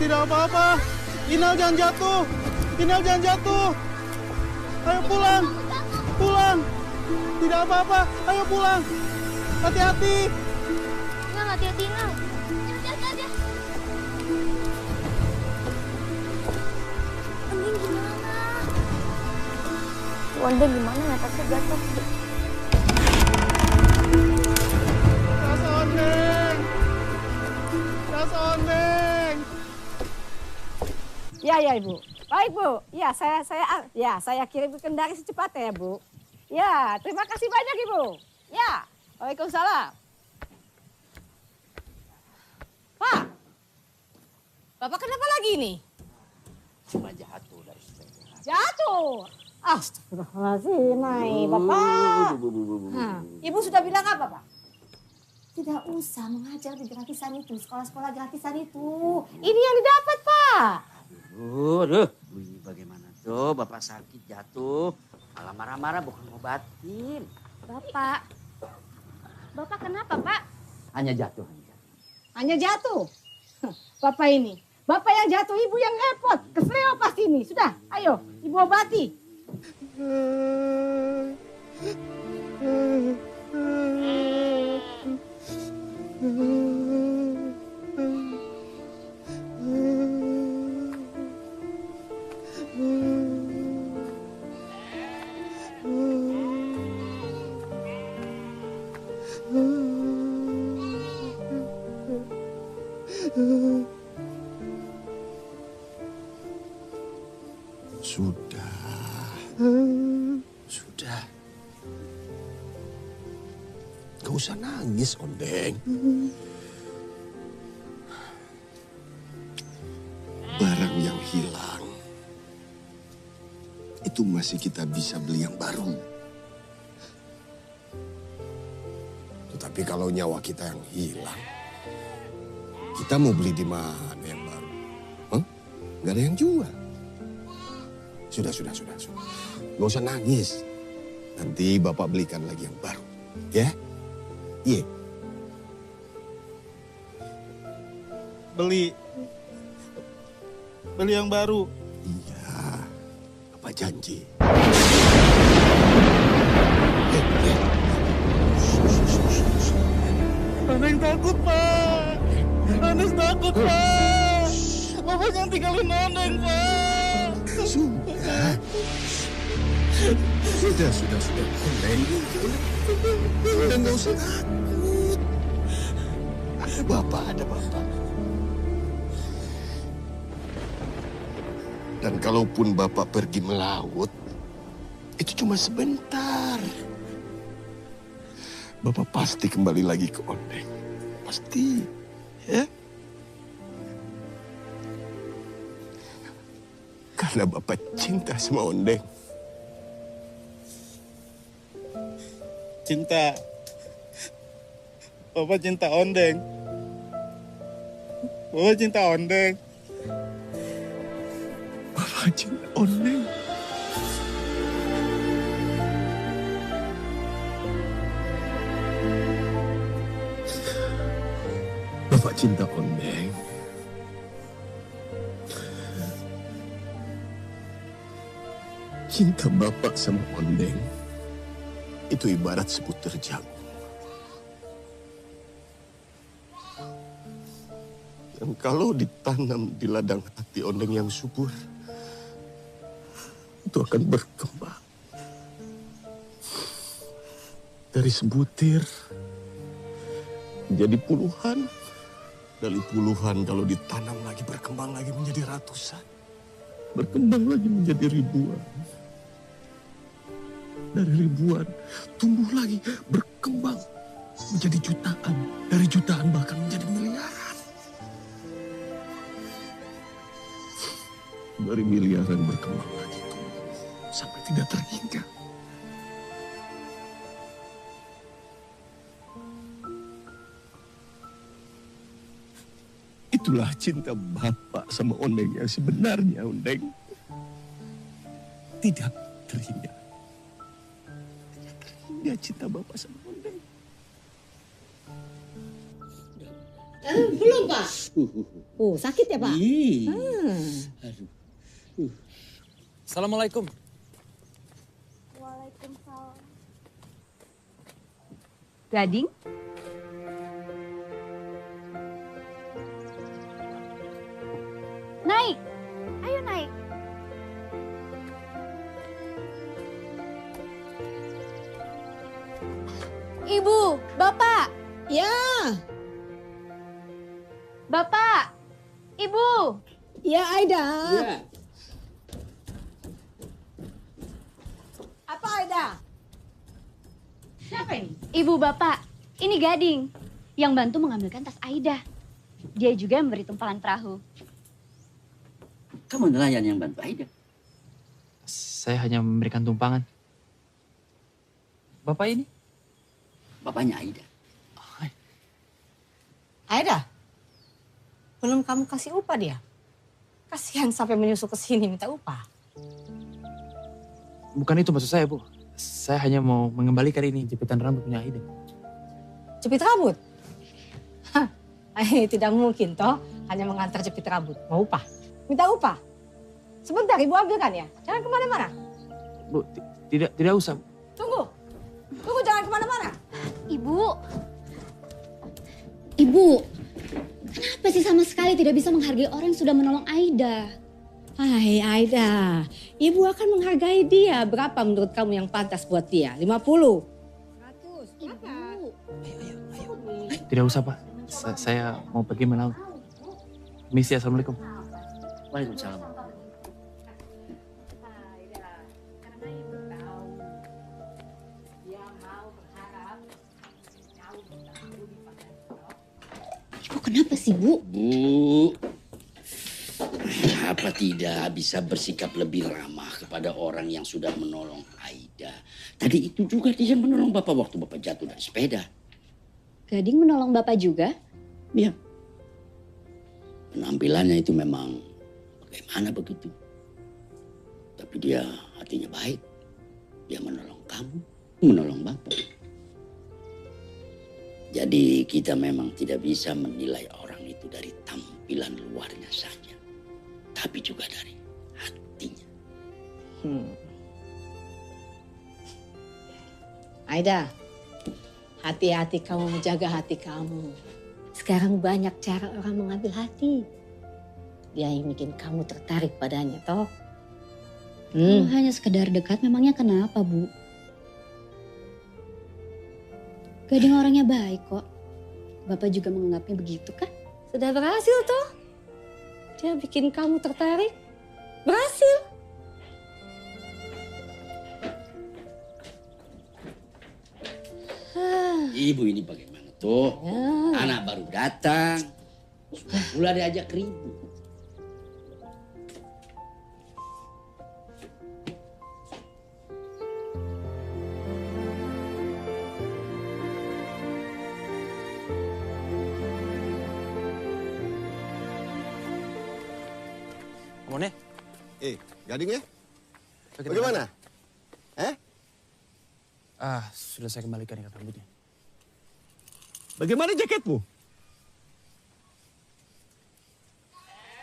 [SPEAKER 13] Tidak apa-apa. Inal jangan jatuh. Inal jangan jatuh. Ayo pulang. Pulang. Tidak apa-apa. Ayo pulang. Hati-hati.
[SPEAKER 6] Inal, hati-hati Inal. Hati-hati. Ondeng gimana? Ondeng gimana ya? Tasnya jatuh.
[SPEAKER 13] Ras Ondeng. Ras Ondeng.
[SPEAKER 5] Ya, ya Ibu. Baik Bu. Ya, saya kirim ke Kendari secepatnya ya Bu. Ya, terima kasih banyak Ibu. Ya, Waalaikumsalam. Pak, Bapak kenapa lagi nih?
[SPEAKER 2] Cuma jatuh dari sepeda.
[SPEAKER 5] Jatuh. Astagfirullahaladzim, Bapak. Nah, Ibu sudah bilang apa Pak? Tidak usah mengajar di gratisan itu, sekolah-sekolah gratisan itu. Ini yang didapat Pak.
[SPEAKER 2] Aduh, ini bagaimana tuh? Bapak sakit jatuh, malah marah-marah bukan ngobatin.
[SPEAKER 6] Bapak kenapa Pak?
[SPEAKER 2] Hanya jatuh.
[SPEAKER 5] Hanya jatuh. Bapak ini, Bapak yang jatuh, Ibu yang repot. Kesleo pasti ini. Sudah, ayo Ibu obati.
[SPEAKER 10] Sudah. Gak usah nangis, Ondeng. Barang yang hilang, itu masih kita bisa beli yang baru. Tetapi kalau nyawa kita yang hilang, kita mau beli di mana yang baru? Hah? Gak ada yang jual. Sudah. Gak usah nangis. Nanti Bapak belikan lagi yang baru. Ya? Iya.
[SPEAKER 13] Beli yang baru.
[SPEAKER 10] Iya. Bapak janji.
[SPEAKER 13] Ondeng takut, Pak. Ondeng takut, Pak. Bapak jangan tinggalin Ondeng, Pak.
[SPEAKER 10] Sudah. Ondeng gak usah takut. Ada Bapak. Dan kalaupun Bapak pergi melaut, itu cuma sebentar. Bapak pasti kembali lagi ke Ondeng. Pasti, ya. Karena Bapak cinta sama Ondeng.
[SPEAKER 13] Cinta. Bapak cinta Ondeng. Bapak cinta Ondeng.
[SPEAKER 10] Bapak cinta Ondeng. Bapak cinta Ondeng. Cinta Bapak sama Ondeng itu ibarat seputar jagung. Dan kalau ditanam di ladang hati Ondeng yang subur, itu akan berkembang. Dari sebutir menjadi puluhan. Dari puluhan kalau ditanam lagi berkembang lagi menjadi ratusan. Berkembang lagi menjadi ribuan. dari ribuan, tumbuh lagi, berkembang menjadi jutaan, dari jutaan bahkan menjadi miliaran. Dari miliaran berkembang lagi, sampai tidak terhingga. Itulah cinta Bapak sama Ondeng yang sebenarnya, Ondeng. Tidak terhingga. Tidak terhingga cinta Bapak sama Ondeng.
[SPEAKER 5] Belum, Pak. Sakit ya, Pak?
[SPEAKER 8] Assalamualaikum.
[SPEAKER 6] Waalaikumsalam.
[SPEAKER 1] Gading? Naik!
[SPEAKER 6] Ayo naik.
[SPEAKER 1] Ibu, Bapak!
[SPEAKER 5] Ya.
[SPEAKER 1] Bapak! Ibu!
[SPEAKER 5] Ya, Aida.
[SPEAKER 2] Ya.
[SPEAKER 5] Apa, Aida?
[SPEAKER 1] Siapa ini?
[SPEAKER 15] Ibu Bapak, ini Gading yang bantu mengambilkan tas Aida. Dia juga yang memberi tumpalan perahu.
[SPEAKER 2] Kamu nelayan yang bantu Aida.
[SPEAKER 8] Saya hanya memberikan tumpangan. Bapak ini?
[SPEAKER 2] Bapaknya Aida.
[SPEAKER 7] Aida, belum kamu kasih upah dia? Kasihan sampai menyusul ke sini minta upah.
[SPEAKER 8] Bukan itu maksud saya, Bu. Saya hanya mau mengembalikan ini jepitan rambut punya Aida.
[SPEAKER 7] Jepit rambut? Hah, tidak mungkin toh, hanya mengantar jepit rambut. Mau upah? Minta upah? Sebentar, Ibu ambilkan ya. Jangan kemana-mana.
[SPEAKER 8] Bu, tidak usah.
[SPEAKER 7] Tunggu jangan kemana-mana.
[SPEAKER 15] Ibu, kenapa sih sama sekali tidak bisa menghargai orang yang sudah menolong Aida?
[SPEAKER 7] Hai Aida, Ibu akan menghargai dia. Berapa menurut kamu yang pantas buat dia? 50? 100, berapa?
[SPEAKER 8] Tidak usah, Pak. Saya mau pergi melaut. Misi, Assalamualaikum.
[SPEAKER 2] Waalaikumsalam.
[SPEAKER 15] Ibu kenapa sih, Bu?
[SPEAKER 2] Bu, apa tidak bisa bersikap lebih ramah kepada orang yang sudah menolong Aida? Tadi itu juga dia menolong Bapak waktu Bapak jatuh dari sepeda.
[SPEAKER 15] Gading menolong Bapak juga?
[SPEAKER 2] Iya. Penampilannya itu memang bagaimana begitu. Tapi dia hatinya baik. Dia menolong kamu, menolong Bapak. Jadi kita memang tidak bisa menilai orang itu dari tampilan luarnya saja. Tapi juga dari hatinya.
[SPEAKER 7] Aida, hati-hati kamu menjaga hati kamu. Sekarang banyak cara orang mengambil hati. Dia yang bikin kamu tertarik padanya, toh.
[SPEAKER 15] Kalau hanya sekedar dekat, memangnya kenapa, Bu? Gading orangnya baik kok. Bapak juga menganggapnya begitu kan?
[SPEAKER 7] Sudah berhasil toh. Dia bikin kamu tertarik. Berhasil.
[SPEAKER 2] Ibu ini bagaimana tuh? Anak baru datang. Sudah pula diajak ribut.
[SPEAKER 8] Mone?
[SPEAKER 10] Gading ya? Bagaimana?
[SPEAKER 8] Sudah saya kembalikan ikat rambutnya.
[SPEAKER 10] Bagaimana jaketmu?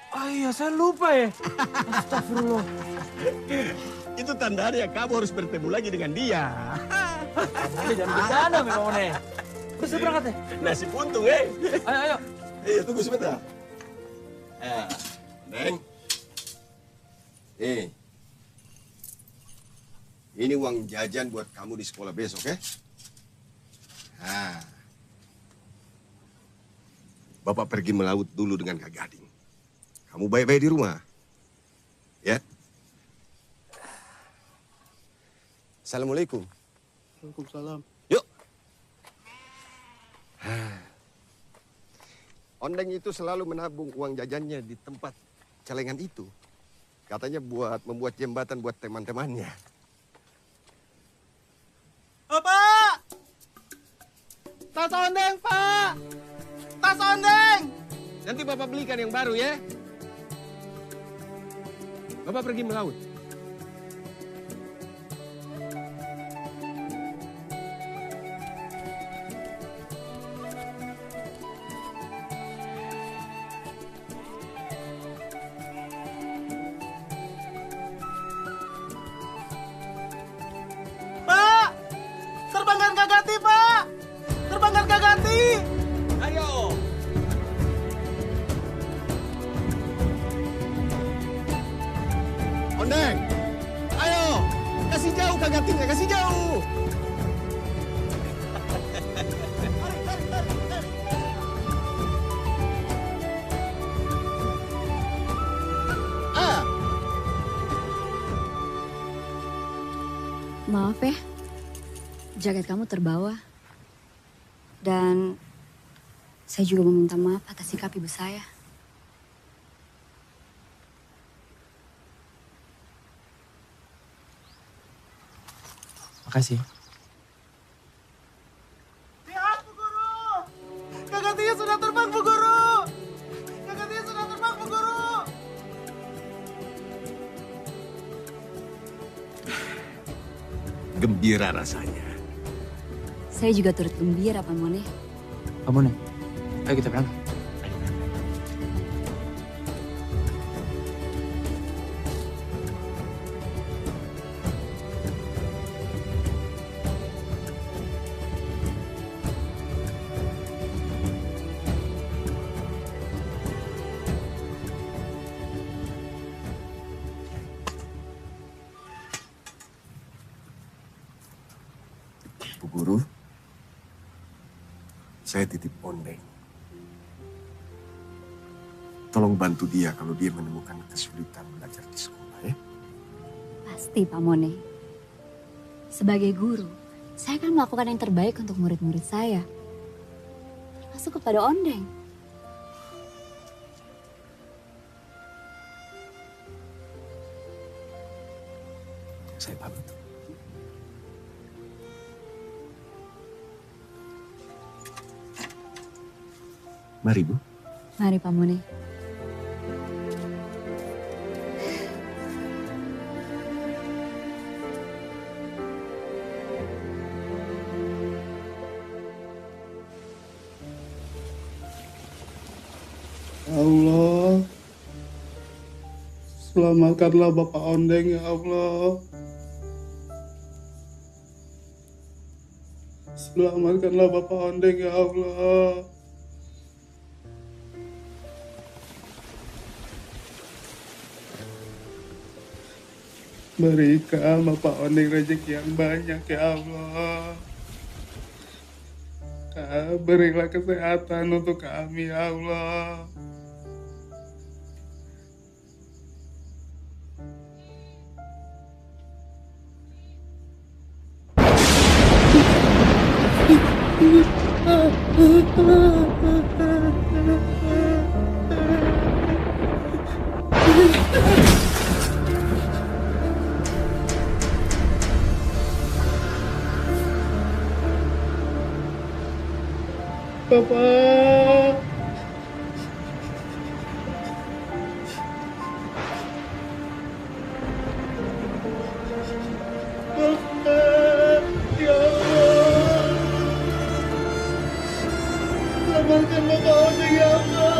[SPEAKER 8] Iya, saya lupa ya. Astagfirullah.
[SPEAKER 10] Itu tandanya kamu harus bertemu lagi dengan dia.
[SPEAKER 8] Jangan bercanda, memang Mone. Udah saya berangkat ya?
[SPEAKER 10] Nasi buntung,
[SPEAKER 8] Ayo.
[SPEAKER 10] Tunggu sebentar. Neng. Ini uang jajan buat kamu di sekolah besok, ya? Bapak pergi melaut dulu dengan Kak Gading. Kamu baik-baik di rumah. Ya? Assalamualaikum.
[SPEAKER 13] Waalaikumsalam.
[SPEAKER 10] Yuk. Ondeng itu selalu menabung uang jajannya di tempat celengan itu. Katanya buat membuat jembatan buat teman-temannya.
[SPEAKER 13] Oh, Pak! Tas ondeng, Pak! Tas ondeng!
[SPEAKER 10] Nanti Bapak belikan yang baru ya. Bapak pergi melaut.
[SPEAKER 13] Pak! Terbangkan Kagati, Pak! Terbangkan Kagati!
[SPEAKER 10] Ayo! Ondeng! Ayo! Kasih jauh Kagatinya, kasih jauh!
[SPEAKER 15] Maaf ya, jaket kamu terbawa. Dan saya juga meminta maaf atas sikap ibu saya.
[SPEAKER 8] Makasih.
[SPEAKER 13] Lihat, Bu Guru! Kagatinya sudah terbang, Bu Guru! Kagatinya sudah terbang, Bu Guru!
[SPEAKER 10] Gembira rasanya.
[SPEAKER 15] Saya juga turut gembira, Pak Mone.
[SPEAKER 8] Kamu nih, ayo kita berangkat.
[SPEAKER 10] Bu Guru, saya titip Ondeng. Tolong bantu dia kalau dia menemukan kesulitan belajar di sekolah ya.
[SPEAKER 15] Pasti, Pak Mone. Sebagai guru, saya akan melakukan yang terbaik untuk murid-murid saya. Termasuk kepada Ondeng.
[SPEAKER 10] Saya pamit. Mari, Bu.
[SPEAKER 15] Mari, Pak Mone.
[SPEAKER 13] Allah, selamatkanlah Bapak Ondeng ya Allah. Selamatkanlah Bapak Ondeng ya Allah. Berikan Bapak Ondeng rezeki yang banyak ya Allah. Berilah kesehatan untuk kami ya Allah. Bapak. Bapak, ya Allah. Selamatkan Bapak Ondeng ya Allah.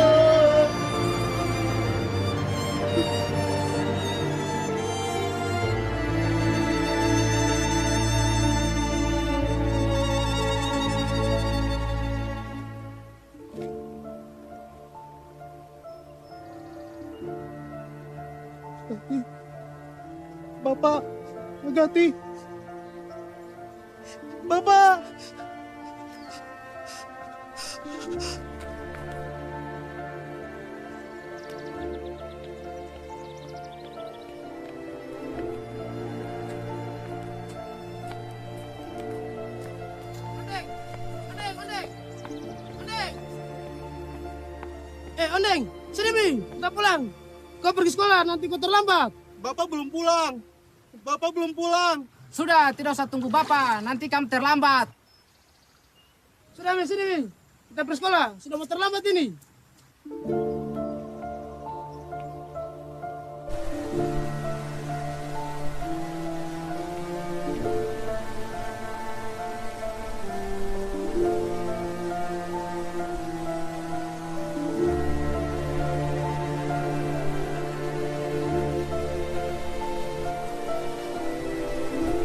[SPEAKER 13] Bapak, Agati. Bapak. Ondeng, sini Mi, kita pulang. Kau pergi sekolah, nanti kau terlambat. Bapak belum pulang. Bapak belum pulang.
[SPEAKER 9] Sudah, tidak usah tunggu Bapak. Nanti kamu terlambat.
[SPEAKER 13] Sudah Mi, sini Mi. Kita pergi sekolah, sudah mau terlambat ini.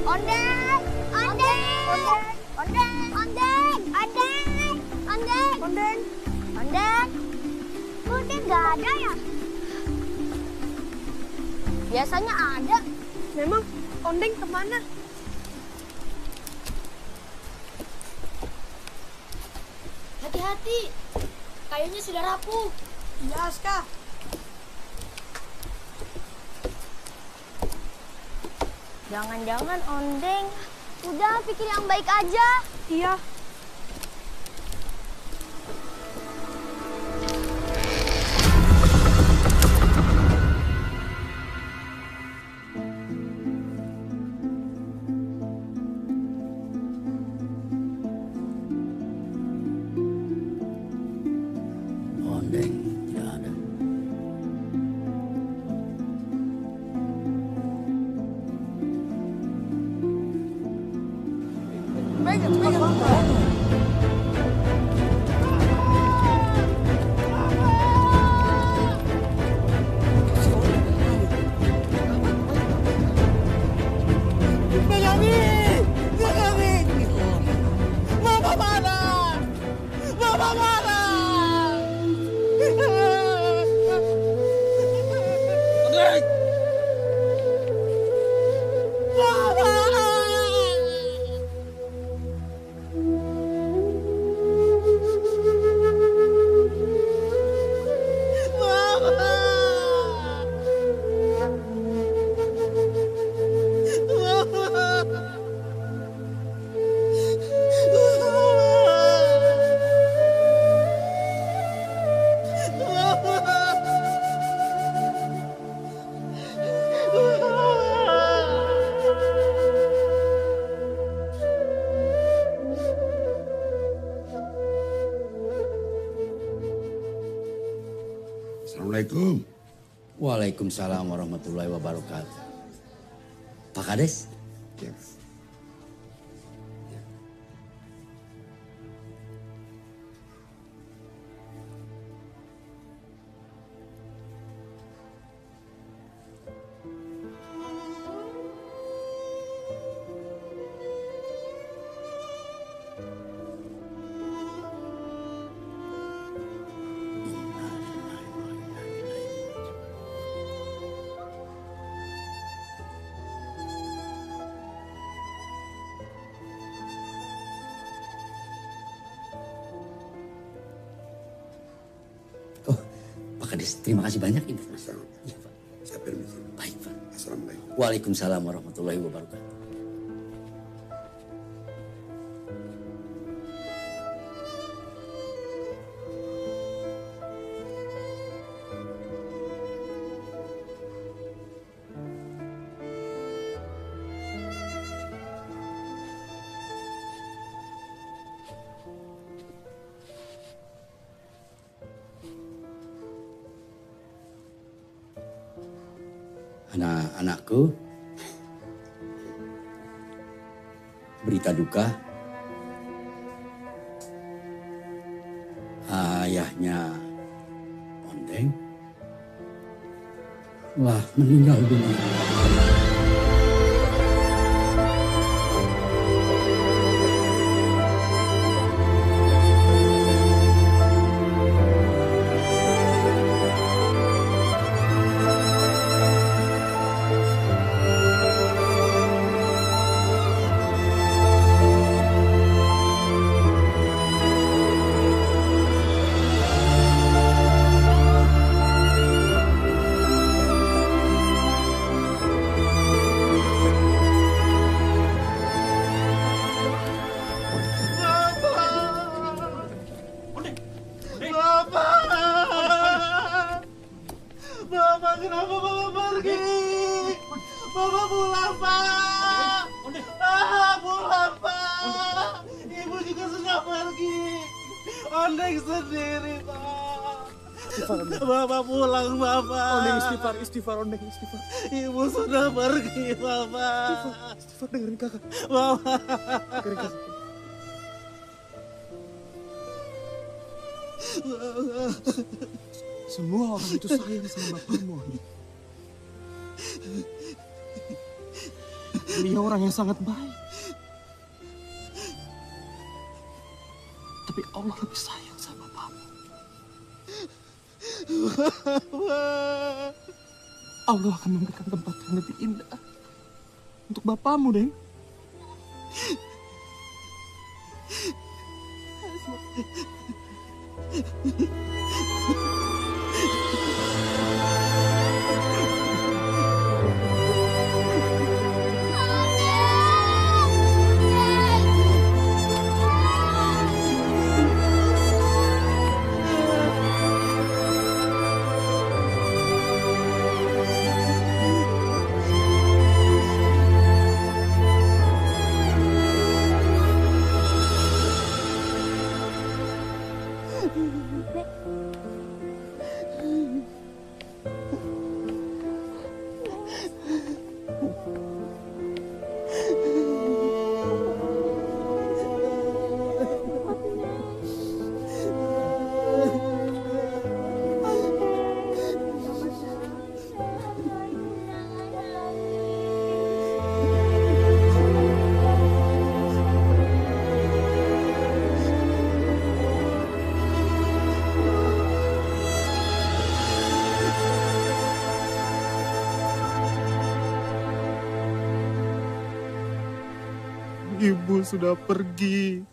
[SPEAKER 6] Ondeng, ondeng, ondeng, ondeng, ondeng, ondeng, ondeng, ondeng. Ondeng nggak ada ya? Biasanya ada. Memang ondeng kemana?
[SPEAKER 4] Hati-hati, kayunya sudah rapuh.
[SPEAKER 5] Iya, Aska.
[SPEAKER 6] Jangan-jangan ondeng. Udah pikir yang baik aja. Iya.
[SPEAKER 2] Ondeng tidak ada.
[SPEAKER 13] Bapak mana? Bapak mana?
[SPEAKER 11] Ondeng!
[SPEAKER 2] Assalamualaikum. Waalaikumsalam warahmatullahi wabarakatuh. Pak Kades? Ya. Pak Kades, terima kasih banyak informasi. Ya, Pak. Saya permisi. Baik, Pak. Assalamualaikum. Waalaikumsalam warahmatullahi wabarakatuh. Anak-anakku, berita duka, ayahnya Ondeng telah meninggal dunia.
[SPEAKER 13] Ondeng sendiri, Pak. Bapak pulang, Bapak.
[SPEAKER 3] Ondeng istighfar, Ondeng istighfar.
[SPEAKER 13] Ibu sudah pergi, Bapak.
[SPEAKER 3] Istighfar, dengerin kakak.
[SPEAKER 13] Bapak.
[SPEAKER 3] Dengerin kakak. Semua orang itu sayang sama bapakmu, Ondeng. Dia orang yang sangat baik. Tapi Allah lebih sayang sama bapakmu. Allah akan memberikan tempat yang lebih indah untuk bapakmu, Deng.
[SPEAKER 13] Ibu sudah pergi.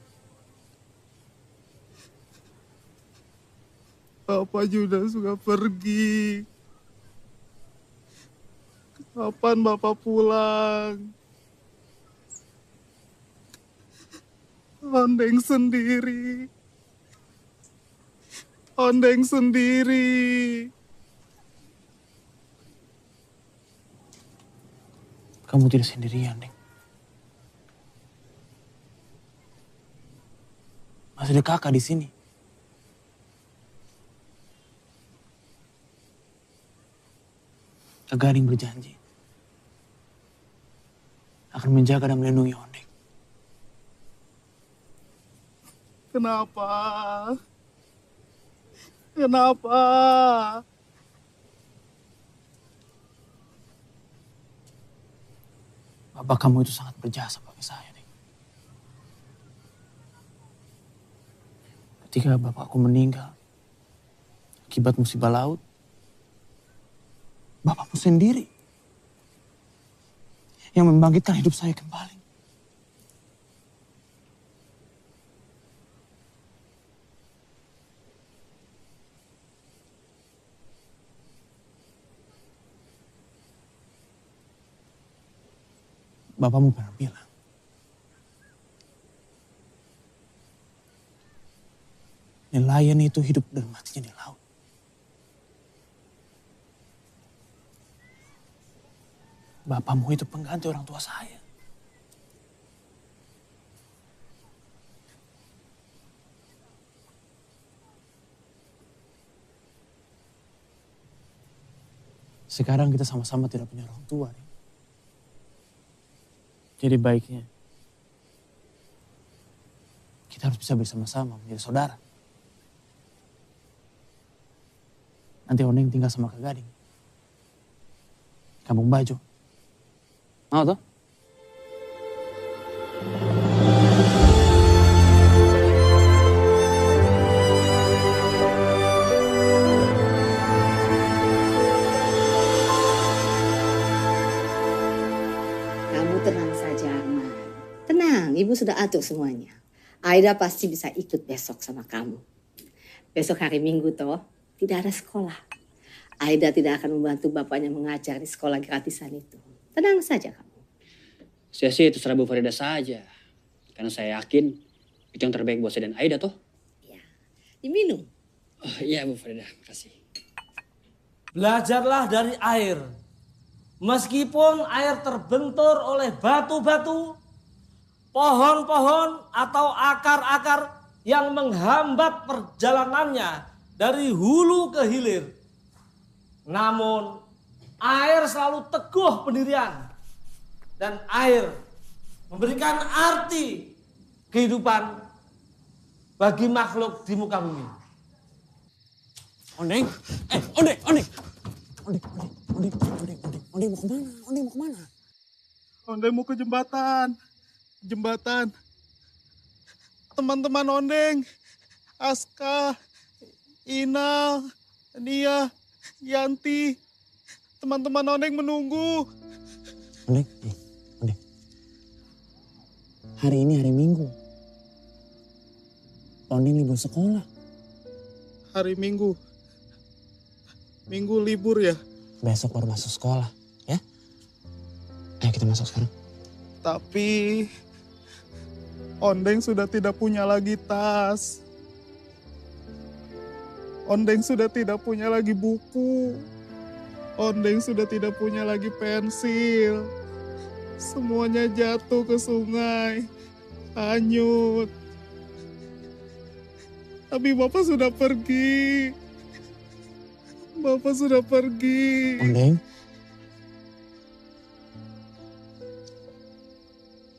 [SPEAKER 13] Bapak juga sudah pergi. Kapan Bapak pulang? Ondeng sendiri. Ondeng sendiri.
[SPEAKER 8] Kamu tidak sendirian, Deng. Masih ada kakak di sini. Kak Gading berjanji akan menjaga dan melindungi Ondeng.
[SPEAKER 13] Kenapa? Kenapa?
[SPEAKER 8] Bapak kamu itu sangat berjasa bagi saya, Deng. Ketika bapakku meninggal akibat musibah laut, bapakmu sendiri yang membangkitkan hidup saya kembali. Bapakmu pernah bilang, nelayan itu hidup dan matinya di laut. Bapakmu itu pengganti orang tua saya. Sekarang kita sama-sama tidak punya orang tua. Nih. Jadi baiknya kita harus bisa bersama-sama menjadi saudara. Nanti Ondeng tinggal sama Kak Gading. Kampung Bajo. Mau toh?
[SPEAKER 5] Kamu tenang saja, Arman. Tenang, Ibu sudah atur semuanya. Aida pasti bisa ikut besok sama kamu. Besok hari Minggu toh, tidak ada sekolah. Aida tidak akan membantu bapaknya mengajar di sekolah gratisan itu. Tenang saja kamu.
[SPEAKER 11] Saya sih terserah Bu Farida saja. Karena saya yakin itu yang terbaik buat saya dan Aida toh.
[SPEAKER 5] Diminum.
[SPEAKER 11] Oh iya Bu Farida, makasih.
[SPEAKER 12] Belajarlah dari air. Meskipun air terbentur oleh batu-batu, pohon-pohon atau akar-akar
[SPEAKER 16] yang menghambat perjalanannya dari hulu ke hilir. Namun air selalu teguh pendirian dan air memberikan arti kehidupan bagi makhluk di muka bumi.
[SPEAKER 11] Ondeng, Ondeng mau kemana? Ondeng mau kemana?
[SPEAKER 13] Ondeng mau ke jembatan. Teman-teman Ondeng, Aska, Inal, Nia, Yanti, teman-teman Ondeng menunggu.
[SPEAKER 11] Ondeng. Hari ini hari Minggu. Ondeng libur sekolah.
[SPEAKER 13] Hari Minggu. Minggu libur ya?
[SPEAKER 11] Besok baru masuk sekolah, ya? Ayo kita masuk sekarang.
[SPEAKER 13] Tapi Ondeng sudah tidak punya lagi tas. Ondeng sudah tidak punya lagi buku. Ondeng sudah tidak punya lagi pensil. Semuanya jatuh ke sungai. Hanyut. Tapi Bapak sudah pergi. Bapak sudah pergi.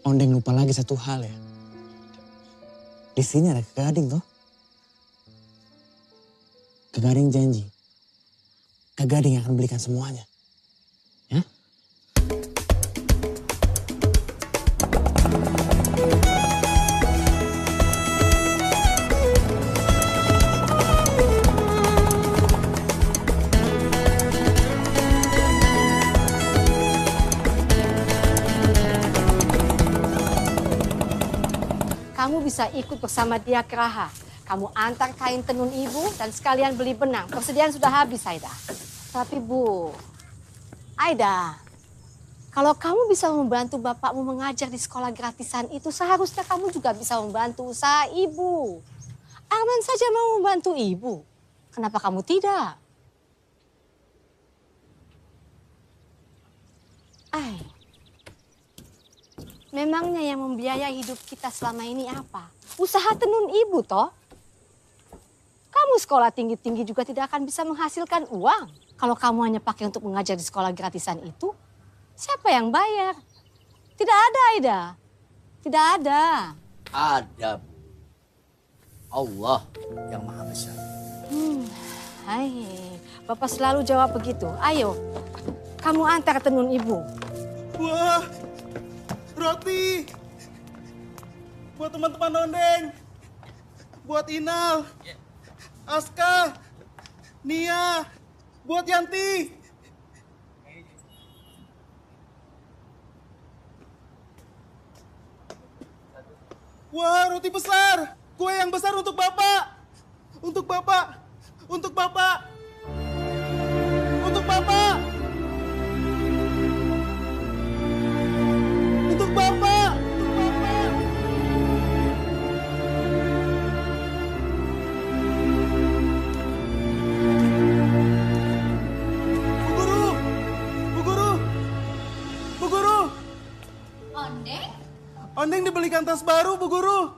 [SPEAKER 11] Ondeng lupa lagi satu hal ya. Di sini ada Kak Gading toh. Kak Gading janji. Kak Gading akan belikan semuanya. Ya?
[SPEAKER 7] Kamu bisa ikut bersama dia ke Raha. Kamu antar kain tenun ibu dan sekalian beli benang. Persediaan sudah habis, Aida. Tapi Bu, Aida, kalau kamu bisa membantu bapakmu mengajar di sekolah gratisan itu, seharusnya kamu juga bisa membantu usaha ibu. Arman saja mau membantu ibu. Kenapa kamu tidak? Memangnya yang membiayai hidup kita selama ini apa? Usaha tenun ibu toh? Kamu sekolah tinggi-tinggi juga tidak akan bisa menghasilkan uang. Kalau kamu hanya pakai untuk mengajar di sekolah gratisan itu, siapa yang bayar? Tidak ada, Aida. Tidak ada.
[SPEAKER 2] Ada, Bu. Allah yang Maha Besar.
[SPEAKER 7] Hai, Bapak selalu jawab begitu. Ayo, kamu antar tenun ibu.
[SPEAKER 13] Wah, roti. Buat teman-teman Ondeng. Buat Inal. Aska. Nia. Buat Yanti. Wah, roti besar. Kue yang besar untuk Bapak. Untuk Bapak. Untuk Bapak. Untuk Bapak. Untuk Bapak. Bu Guru.
[SPEAKER 4] Ondeng?
[SPEAKER 13] Ondeng dibelikan tas baru, Bu Guru.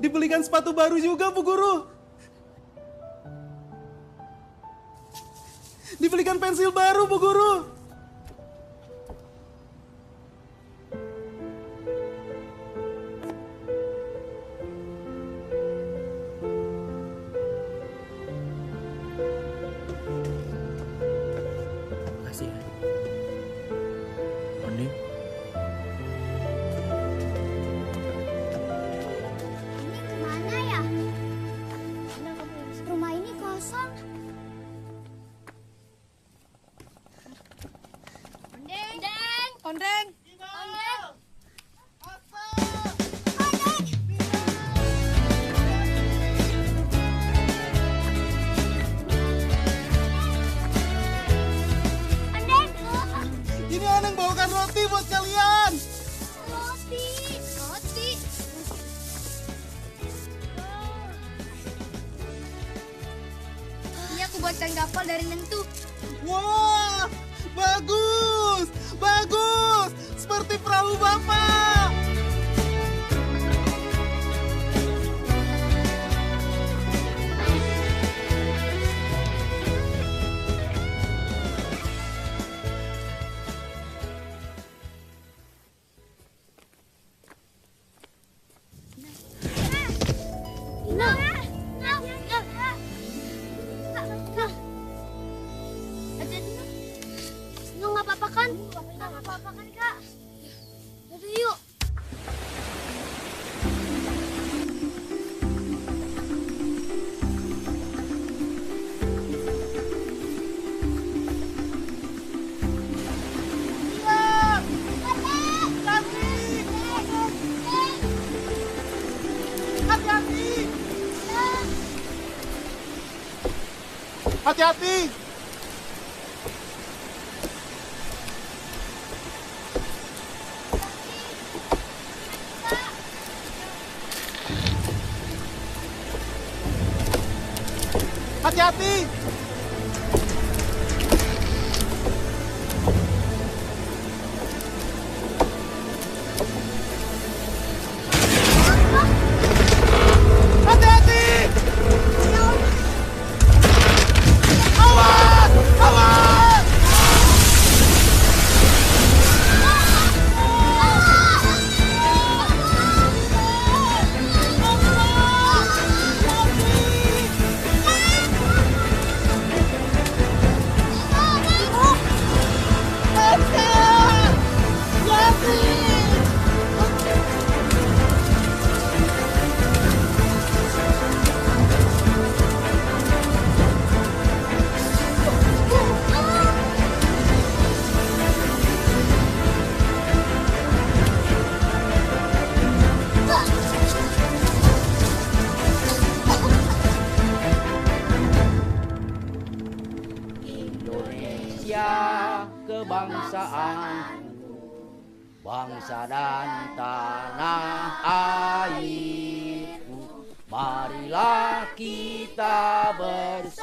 [SPEAKER 13] Dibelikan sepatu baru juga, Bu Guru. Dibelikan pensil baru, Bu Guru.
[SPEAKER 11] Makasih ya. Ondeng.
[SPEAKER 6] Mana ya? Rumah ini kosong.
[SPEAKER 9] Ondeng.
[SPEAKER 13] Ini Ondeng bawakan roti buat kalian.
[SPEAKER 6] Roti.
[SPEAKER 4] Ini aku buatkan kapal dari Nentu.
[SPEAKER 13] Wah, bagus, seperti perahu Bapak. Hati-hati! Hati-hati! Hati-hati! Awas! Awas!
[SPEAKER 2] Indonesia kebangsaanku, bangsa dan tanah airku. Marilah kita berseru,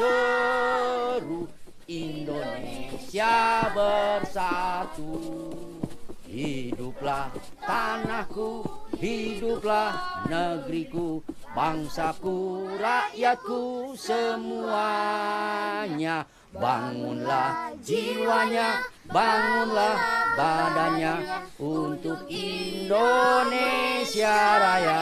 [SPEAKER 2] Indonesia bersatu. Hiduplah tanahku, hiduplah negeriku, bangsaku, rakyatku semuanya. Bangunlah jiwanya, bangunlah badannya untuk Indonesia Raya.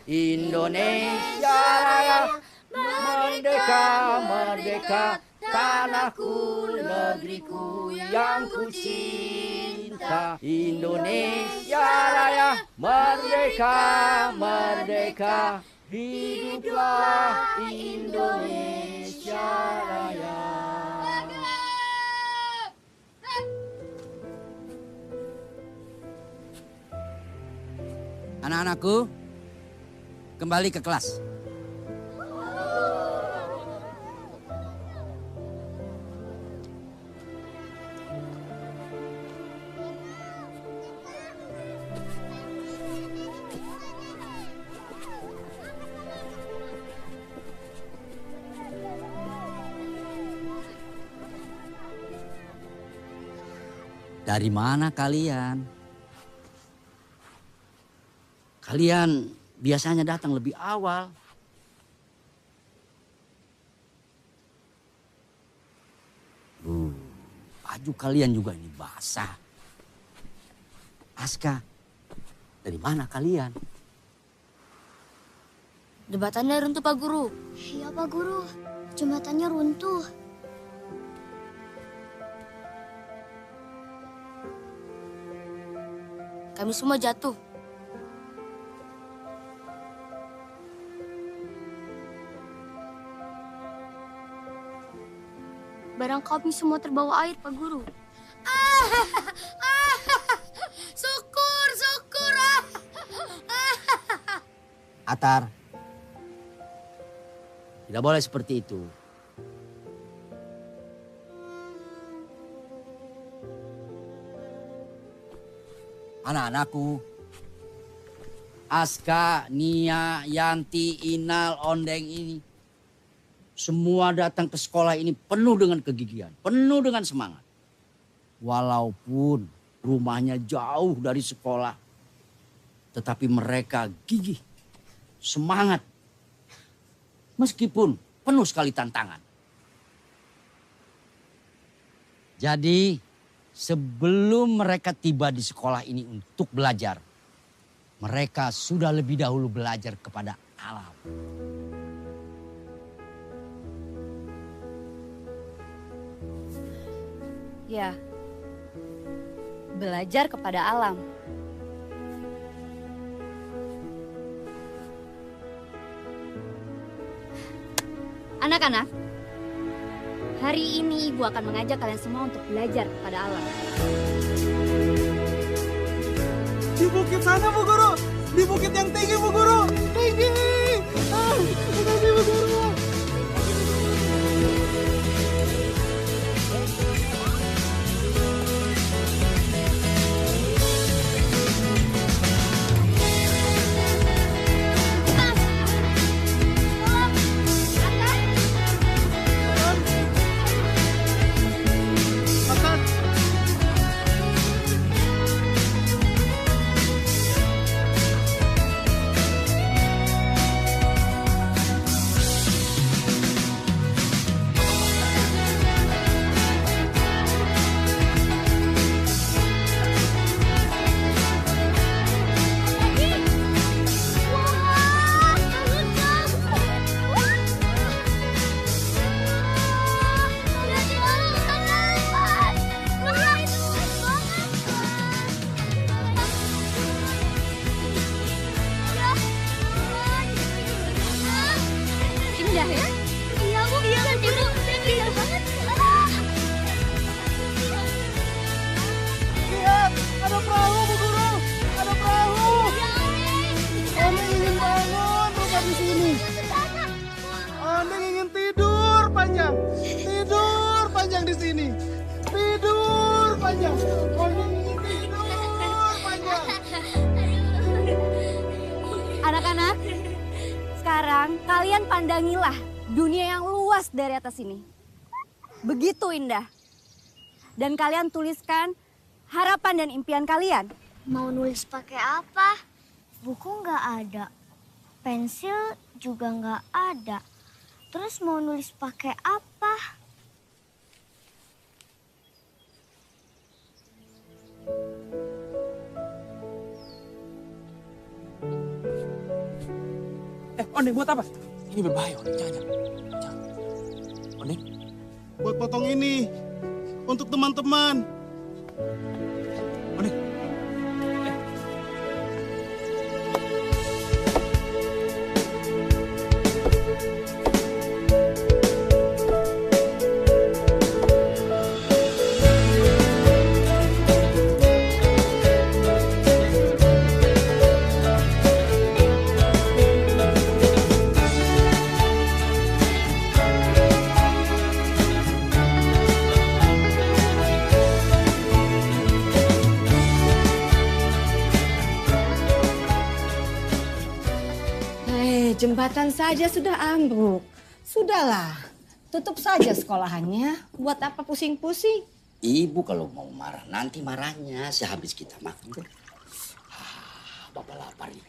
[SPEAKER 2] Indonesia Raya, merdeka, merdeka, tanahku, negeriku yang ku cinta. Indonesia Raya, merdeka, merdeka, hiduplah Indonesia Raya.
[SPEAKER 11] Anak-anakku, kembali ke kelas. Dari mana kalian?
[SPEAKER 2] Kalian biasanya datang lebih awal. Baju kalian juga ini basah. Aska, dari mana kalian?
[SPEAKER 4] Jembatannya runtuh, Pak Guru.
[SPEAKER 6] Iya, Pak Guru. Jembatannya runtuh.
[SPEAKER 4] Kami semua jatuh.
[SPEAKER 6] Barang kami semua terbawa air, Pak Guru.
[SPEAKER 4] Syukur, syukur.
[SPEAKER 2] Atar, tidak boleh seperti itu. Anak-anakku, Aska, Nia, Yanti, Inal, Ondeng ini semua datang ke sekolah ini penuh dengan kegigihan, penuh dengan semangat. Walaupun rumahnya jauh dari sekolah, tetapi mereka gigih, semangat, meskipun penuh sekali tantangan. Jadi sebelum mereka tiba di sekolah ini untuk belajar, mereka sudah lebih dahulu belajar kepada alam.
[SPEAKER 1] Ya, belajar kepada alam. Anak-anak, hari ini Ibu akan mengajak kalian semua untuk belajar kepada alam.
[SPEAKER 13] Di bukit sana, Bu Guru. Di bukit yang tinggi, Bu Guru. Tinggi. Makasih, Bu Guru.
[SPEAKER 1] beneran ya?
[SPEAKER 6] Iya Bu, iya Bu. Iya banget.
[SPEAKER 13] Lihat, ada perahu Bu Guru. Ada perahu. Ondeng ingin bangun rumah di sini. Ondeng ingin tidur panjang. Tidur panjang di sini. Tidur panjang. Ondeng ingin tidur panjang.
[SPEAKER 1] Anak-anak, sekarang kalian pandangilah dunia yang luas dari atas ini. Begitu indah. Dan kalian tuliskan harapan dan impian kalian.
[SPEAKER 6] Mau nulis pakai apa? Buku nggak ada. Pensil juga nggak ada. Terus mau nulis pakai apa?
[SPEAKER 8] Ondeng buat apa? Ini berbahaya, Ondeng. Jangan. Ondeng?
[SPEAKER 13] Buat potong ini. Untuk teman-teman.
[SPEAKER 7] Jembatan saja sudah ambruk. Sudahlah, tutup saja sekolahannya. Buat apa pusing-pusing?
[SPEAKER 2] Ibu kalau mau marah, nanti marahnya sehabis kita makan. Bapak lapar nih.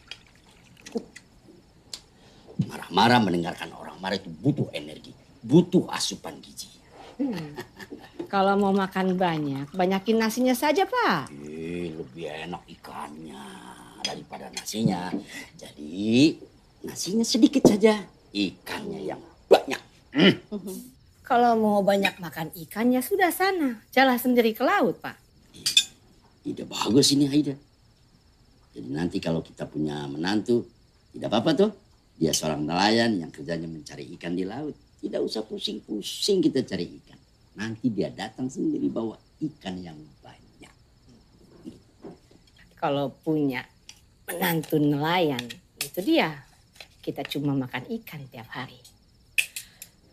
[SPEAKER 2] Marah-marah mendengarkan orang marah itu butuh energi. Butuh asupan gizi.
[SPEAKER 7] Kalau mau makan banyak, banyakin nasinya saja, Pak.
[SPEAKER 2] Lebih enak ikannya daripada nasinya. Jadi nasinya sedikit saja, ikannya yang banyak.
[SPEAKER 7] Kalau mau banyak makan ikan ya sudah sana. Jalan sendiri ke laut, Pak.
[SPEAKER 2] Ide bagus ini, Aida. Jadi nanti kalau kita punya menantu, tidak apa-apa tuh. Dia seorang nelayan yang kerjanya mencari ikan di laut. Tidak usah pusing-pusing kita cari ikan. Nanti dia datang sendiri bawa ikan yang banyak.
[SPEAKER 7] Kalau punya menantu nelayan, itu dia. Kita cuma makan ikan tiap hari.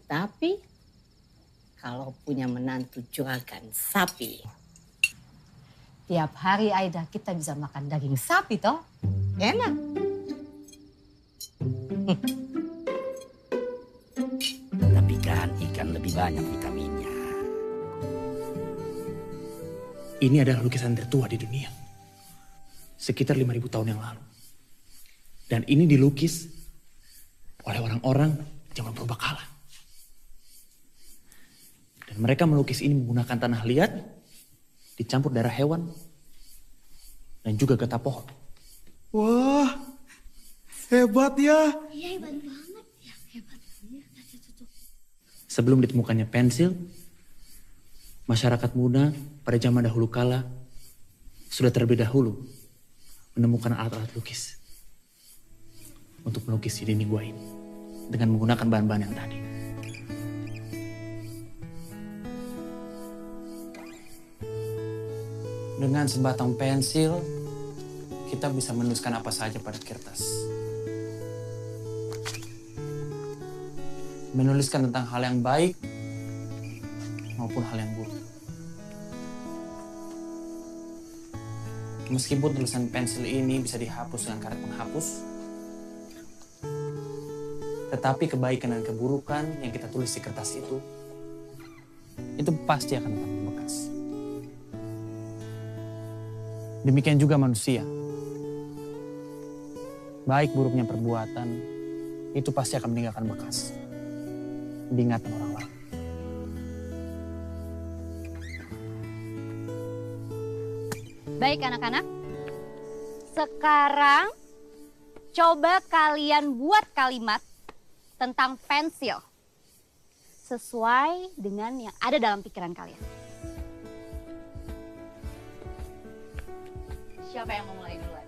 [SPEAKER 7] Tapi kalau punya menantu juragan sapi, tiap hari Aida kita bisa makan daging sapi toh. Enak.
[SPEAKER 2] Tapi kan ikan lebih banyak vitaminnya.
[SPEAKER 8] Ini adalah lukisan tertua di dunia. Sekitar 5.000 tahun yang lalu. Dan ini dilukis oleh orang-orang zaman purbakala. Dan mereka melukis ini menggunakan tanah liat, dicampur darah hewan, dan juga getah pohon.
[SPEAKER 13] Wah, hebat ya.
[SPEAKER 6] Iya, hebat banget. Ya, hebat.
[SPEAKER 8] Sebelum ditemukannya pensil, masyarakat muda pada zaman dahulu kala sudah terlebih dahulu menemukan alat-alat lukis untuk melukis di dinding gua ini dengan menggunakan bahan-bahan yang tadi. Dengan sebatang pensil, kita bisa menuliskan apa saja pada kertas. Menuliskan tentang hal yang baik maupun hal yang buruk. Meskipun tulisan pensil ini bisa dihapus dengan karet penghapus, tetapi kebaikan dan keburukan yang kita tulis di kertas itu pasti akan tetap membekas. Demikian juga manusia. Baik buruknya perbuatan, itu pasti akan meninggalkan bekas di ingatan orang lain.
[SPEAKER 1] Baik anak-anak, sekarang coba kalian buat kalimat tentang pensil sesuai dengan yang ada dalam pikiran kalian. Siapa yang mau mulai duluan?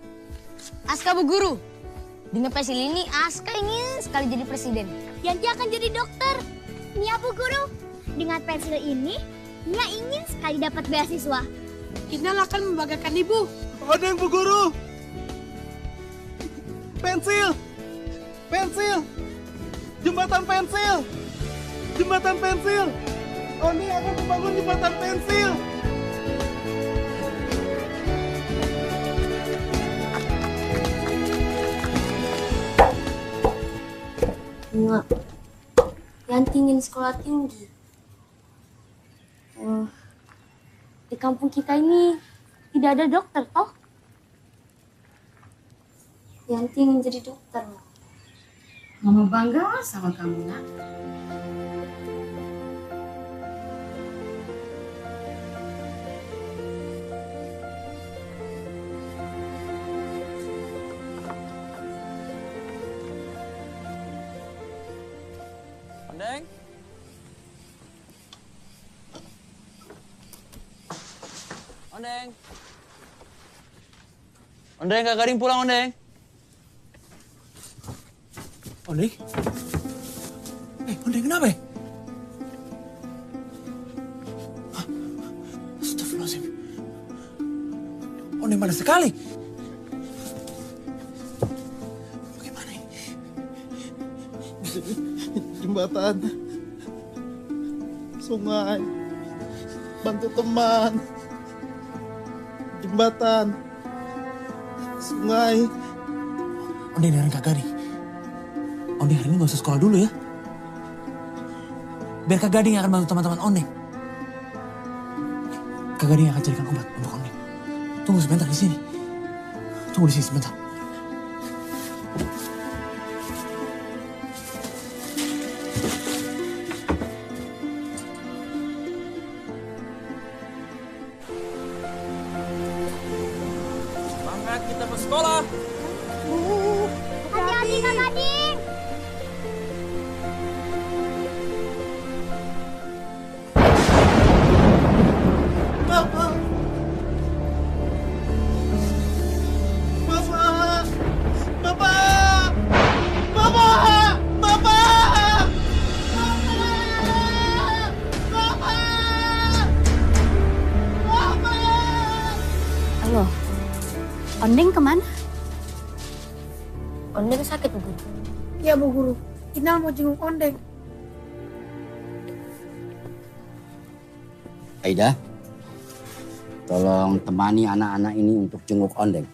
[SPEAKER 4] Aska Bu Guru. Dengan pensil ini, Aska ingin sekali jadi presiden.
[SPEAKER 6] Yanti akan jadi dokter. Nia Bu Guru, dengan pensil ini, Nia ingin sekali dapat beasiswa.
[SPEAKER 5] Inal akan membanggakan ibu.
[SPEAKER 13] Odeng Bu Guru. Pensil. Pensil. Jembatan pensil. Jembatan pensil. Odeng akan membangun jembatan pensil.
[SPEAKER 4] Nia, Yanti ingin sekolah tinggi. Di kampung kita ini tidak ada dokter, toh? Yanti ingin jadi dokter.
[SPEAKER 7] Mama bangga sama kamu, nak.
[SPEAKER 11] Ondeng? Ondeng? Ondeng, Kak Gading pulang, Ondeng.
[SPEAKER 8] Ondeng? Ondeng kenapa ya? Astagfirullahaladzim. Ondeng panas sekali. Bagaimana ini?
[SPEAKER 13] Jembatan. Sungai. Bantu teman. Jembatan. Sungai.
[SPEAKER 8] Ondeng dengerin Kak Gading. Ondeng hari ini gak usah sekolah dulu ya. Biar Kak Gading yang akan bantu teman-teman Ondeng. Kak Gading akan carikan obat untuk Ondeng. Tunggu sebentar di sini. Tunggu di sini sebentar.
[SPEAKER 11] Semangat kita bersekolah.
[SPEAKER 6] Hati-hati Kak Gading.
[SPEAKER 13] Bapak. Bapak. Bapak. Bapak. Bapak.
[SPEAKER 1] Halo, Ondeng kemana?
[SPEAKER 4] Ondeng sakit, Bu Guru.
[SPEAKER 5] Ya Bu Guru, Inal mau jenguk Ondeng.
[SPEAKER 2] Aida, tolong temani anak-anak ini untuk jenguk Ondeng.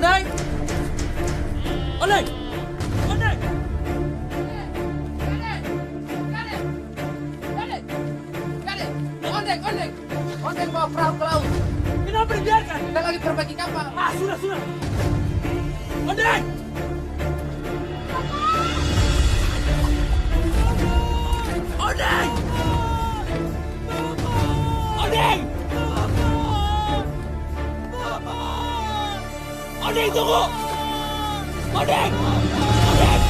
[SPEAKER 11] Ondeng! Ondeng! Ondeng!
[SPEAKER 12] Ondeng bawa perahu ke laut. Kenapa dibiarkan? Kita lagi perbaiki kapal. Sudah. Ondeng! Ondeng! Ondeng! Ondeng, tunggu! Ondeng! Ondeng!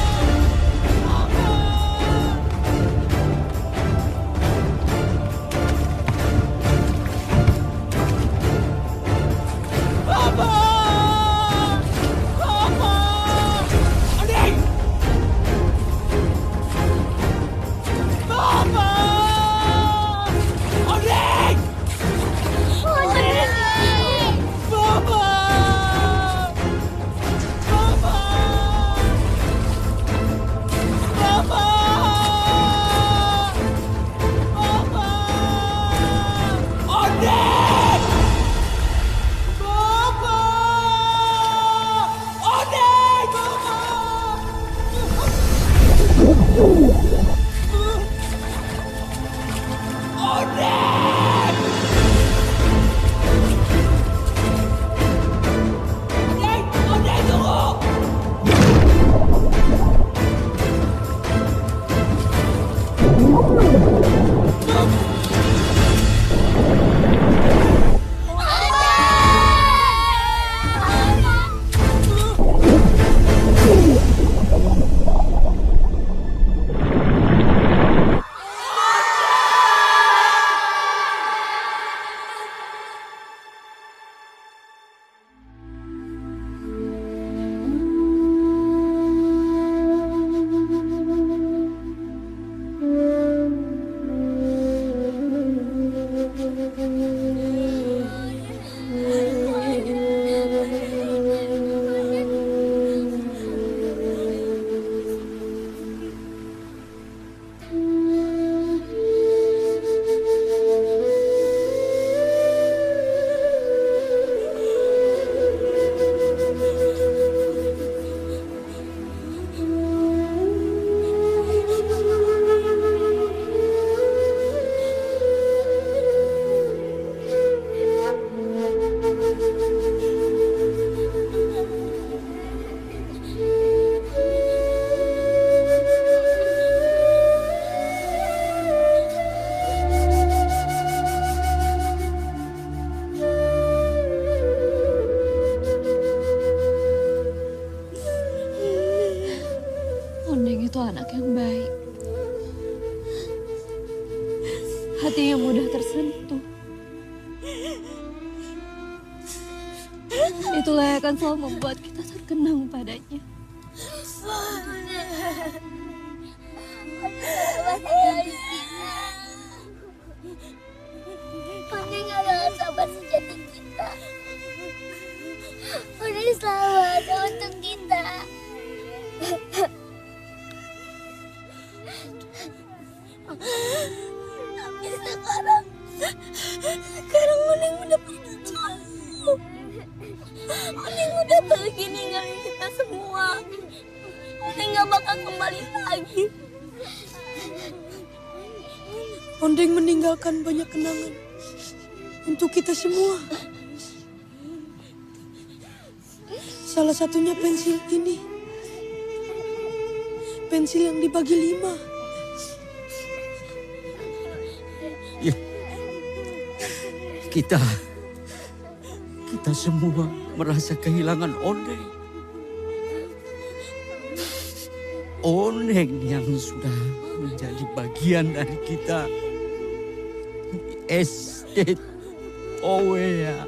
[SPEAKER 1] baik. Hati yang mudah tersentuh. Itulah yang akan selalu membuat kita terkenang padanya.
[SPEAKER 6] Ondeng adalah sahabat sejati kita. Ondeng selalu ada untuk kita. Tapi sekarang Ondeng udah pergi jauh. Ondeng udah pergi ninggalin kita semua. Ondeng gak bakal kembali lagi.
[SPEAKER 17] Ondeng meninggalkan banyak kenangan untuk kita semua. Salah satunya pensil ini. Pensil yang dibagi 5.
[SPEAKER 18] Ya, kita semua merasa kehilangan Ondeng. Ondeng yang sudah menjadi bagian dari kita. Estet Owea.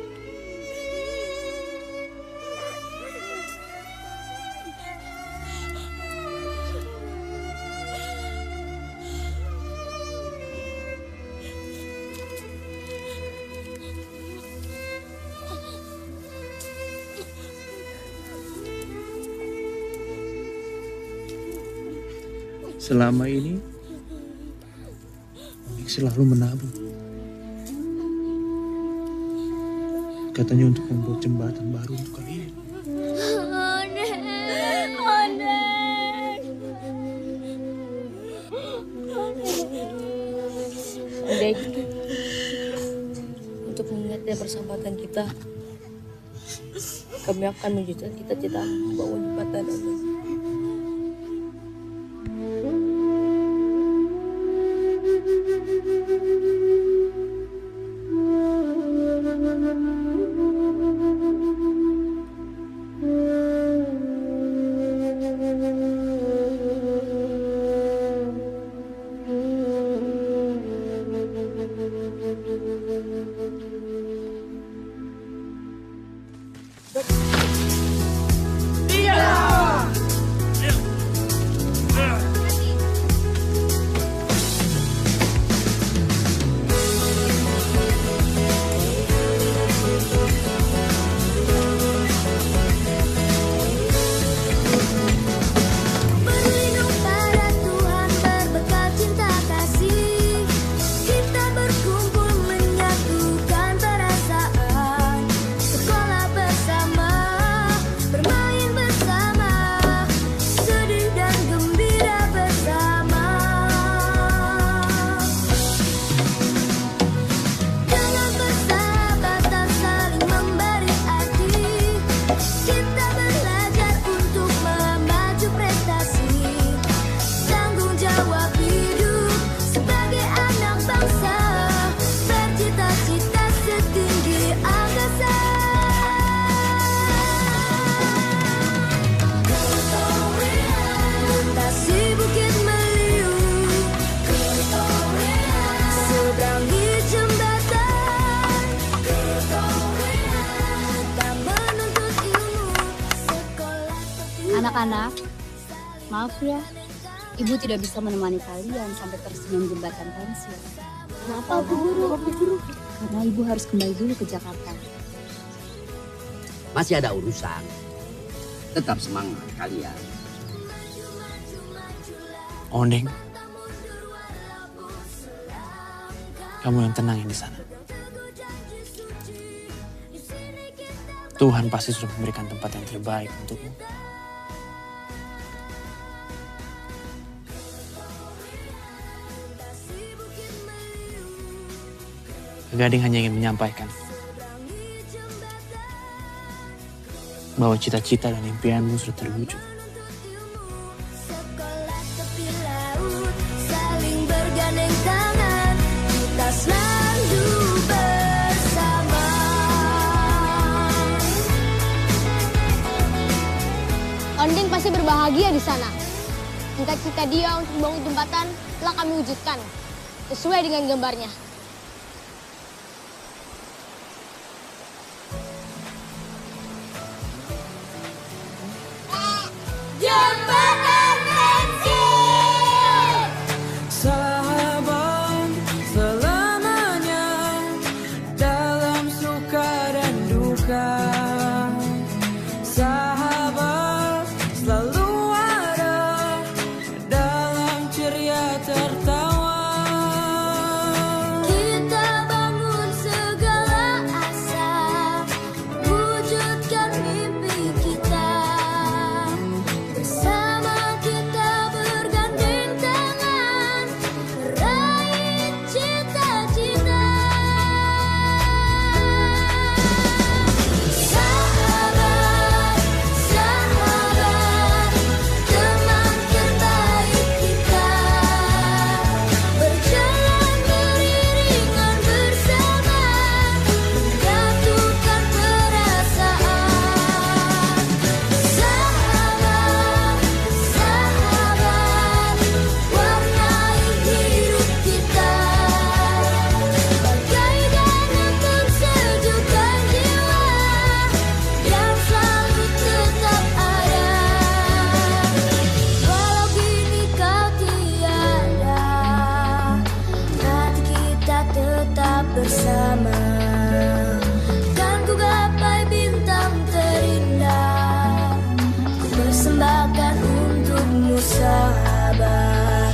[SPEAKER 8] Selama ini, Ondeng selalu menabung. Katanya untuk membuat jembatan baru untuk kalian.
[SPEAKER 4] Ondeng, untuk mengingatnya persahabatan kita, kami akan mewujudkan cita-cita membangun jembatan Ondeng.
[SPEAKER 1] Anak-anak, maaf ya, Ibu tidak bisa menemani kalian sampai tersenyum jembatan pensil. Kenapa, Bu Guru? Karena Ibu harus kembali dulu ke Jakarta.
[SPEAKER 2] Masih ada urusan. Tetap semangat kalian.
[SPEAKER 8] Ondeng, kamu yang tenang di sana. Tuhan pasti sudah memberikan tempat yang terbaik untukmu. Gading hanya ingin menyampaikan bahwa cita-cita dan impianmu sudah terwujud.
[SPEAKER 6] Saling bergandeng tangan, kita selalu bersama.
[SPEAKER 4] Ondeng pasti berbahagia di sana.
[SPEAKER 6] Cita-cita dia untuk membangun jembatan telah kami wujudkan, sesuai dengan gambarnya.
[SPEAKER 19] Jembatan pensil. Sahabat selamanya dalam suka dan duka. Sahabat selalu ada dalam ceria tertawa. Kita bangun segala asa, wujudkan mimpi kita. Bersama kita bergandeng tangan, meraih cita-cita. Sahabat, sahabat, teman terbaik kita. Berjalan beriringan bersama, menyatukan perasaan. Sahabat, sahabat, warnai hidup kita. Bagaikan untuk sejukkan jiwa yang selalu tetap ada. Walau kini kau tiada, hati kita tetap bersama. Kan ku gapai bintang terindah, ku persembahkan untukmu sahabat.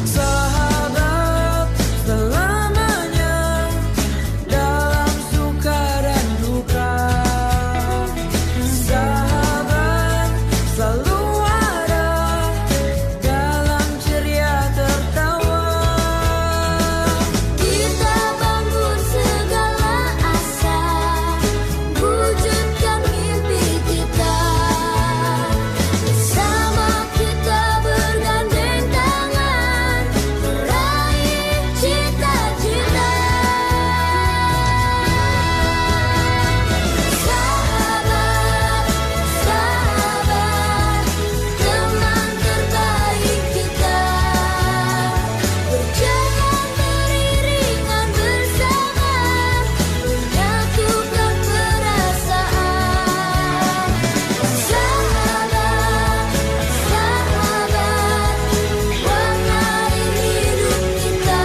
[SPEAKER 19] Sahabat selamanya dalam suka dan duka. Sahabat selalu ada dalam ceria tertawa. Kita bangun segala asa, wujudkan mimpi kita. Bersama kita bergandeng tangan, meraih cita-cita. Sahabat, sahabat, teman terbaik kita. Berjalan beriringan bersama, menyatukan perasaan. Sahabat, sahabat, warnai hidup kita.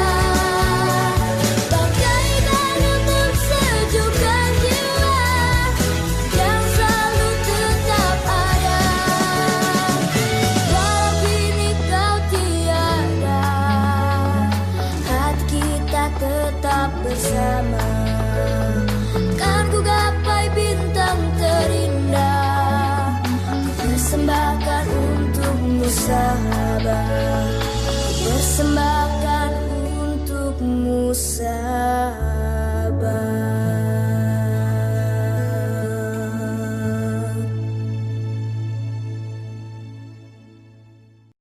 [SPEAKER 19] Bagaikan untuk sejukkan jiwa yang selalu tetap ada. Walau kini kau tiada, hati kita tetap bersama. Kan ku gapai bintang terindah, ku persembahkan untukmu sahabat. Ku persembahkan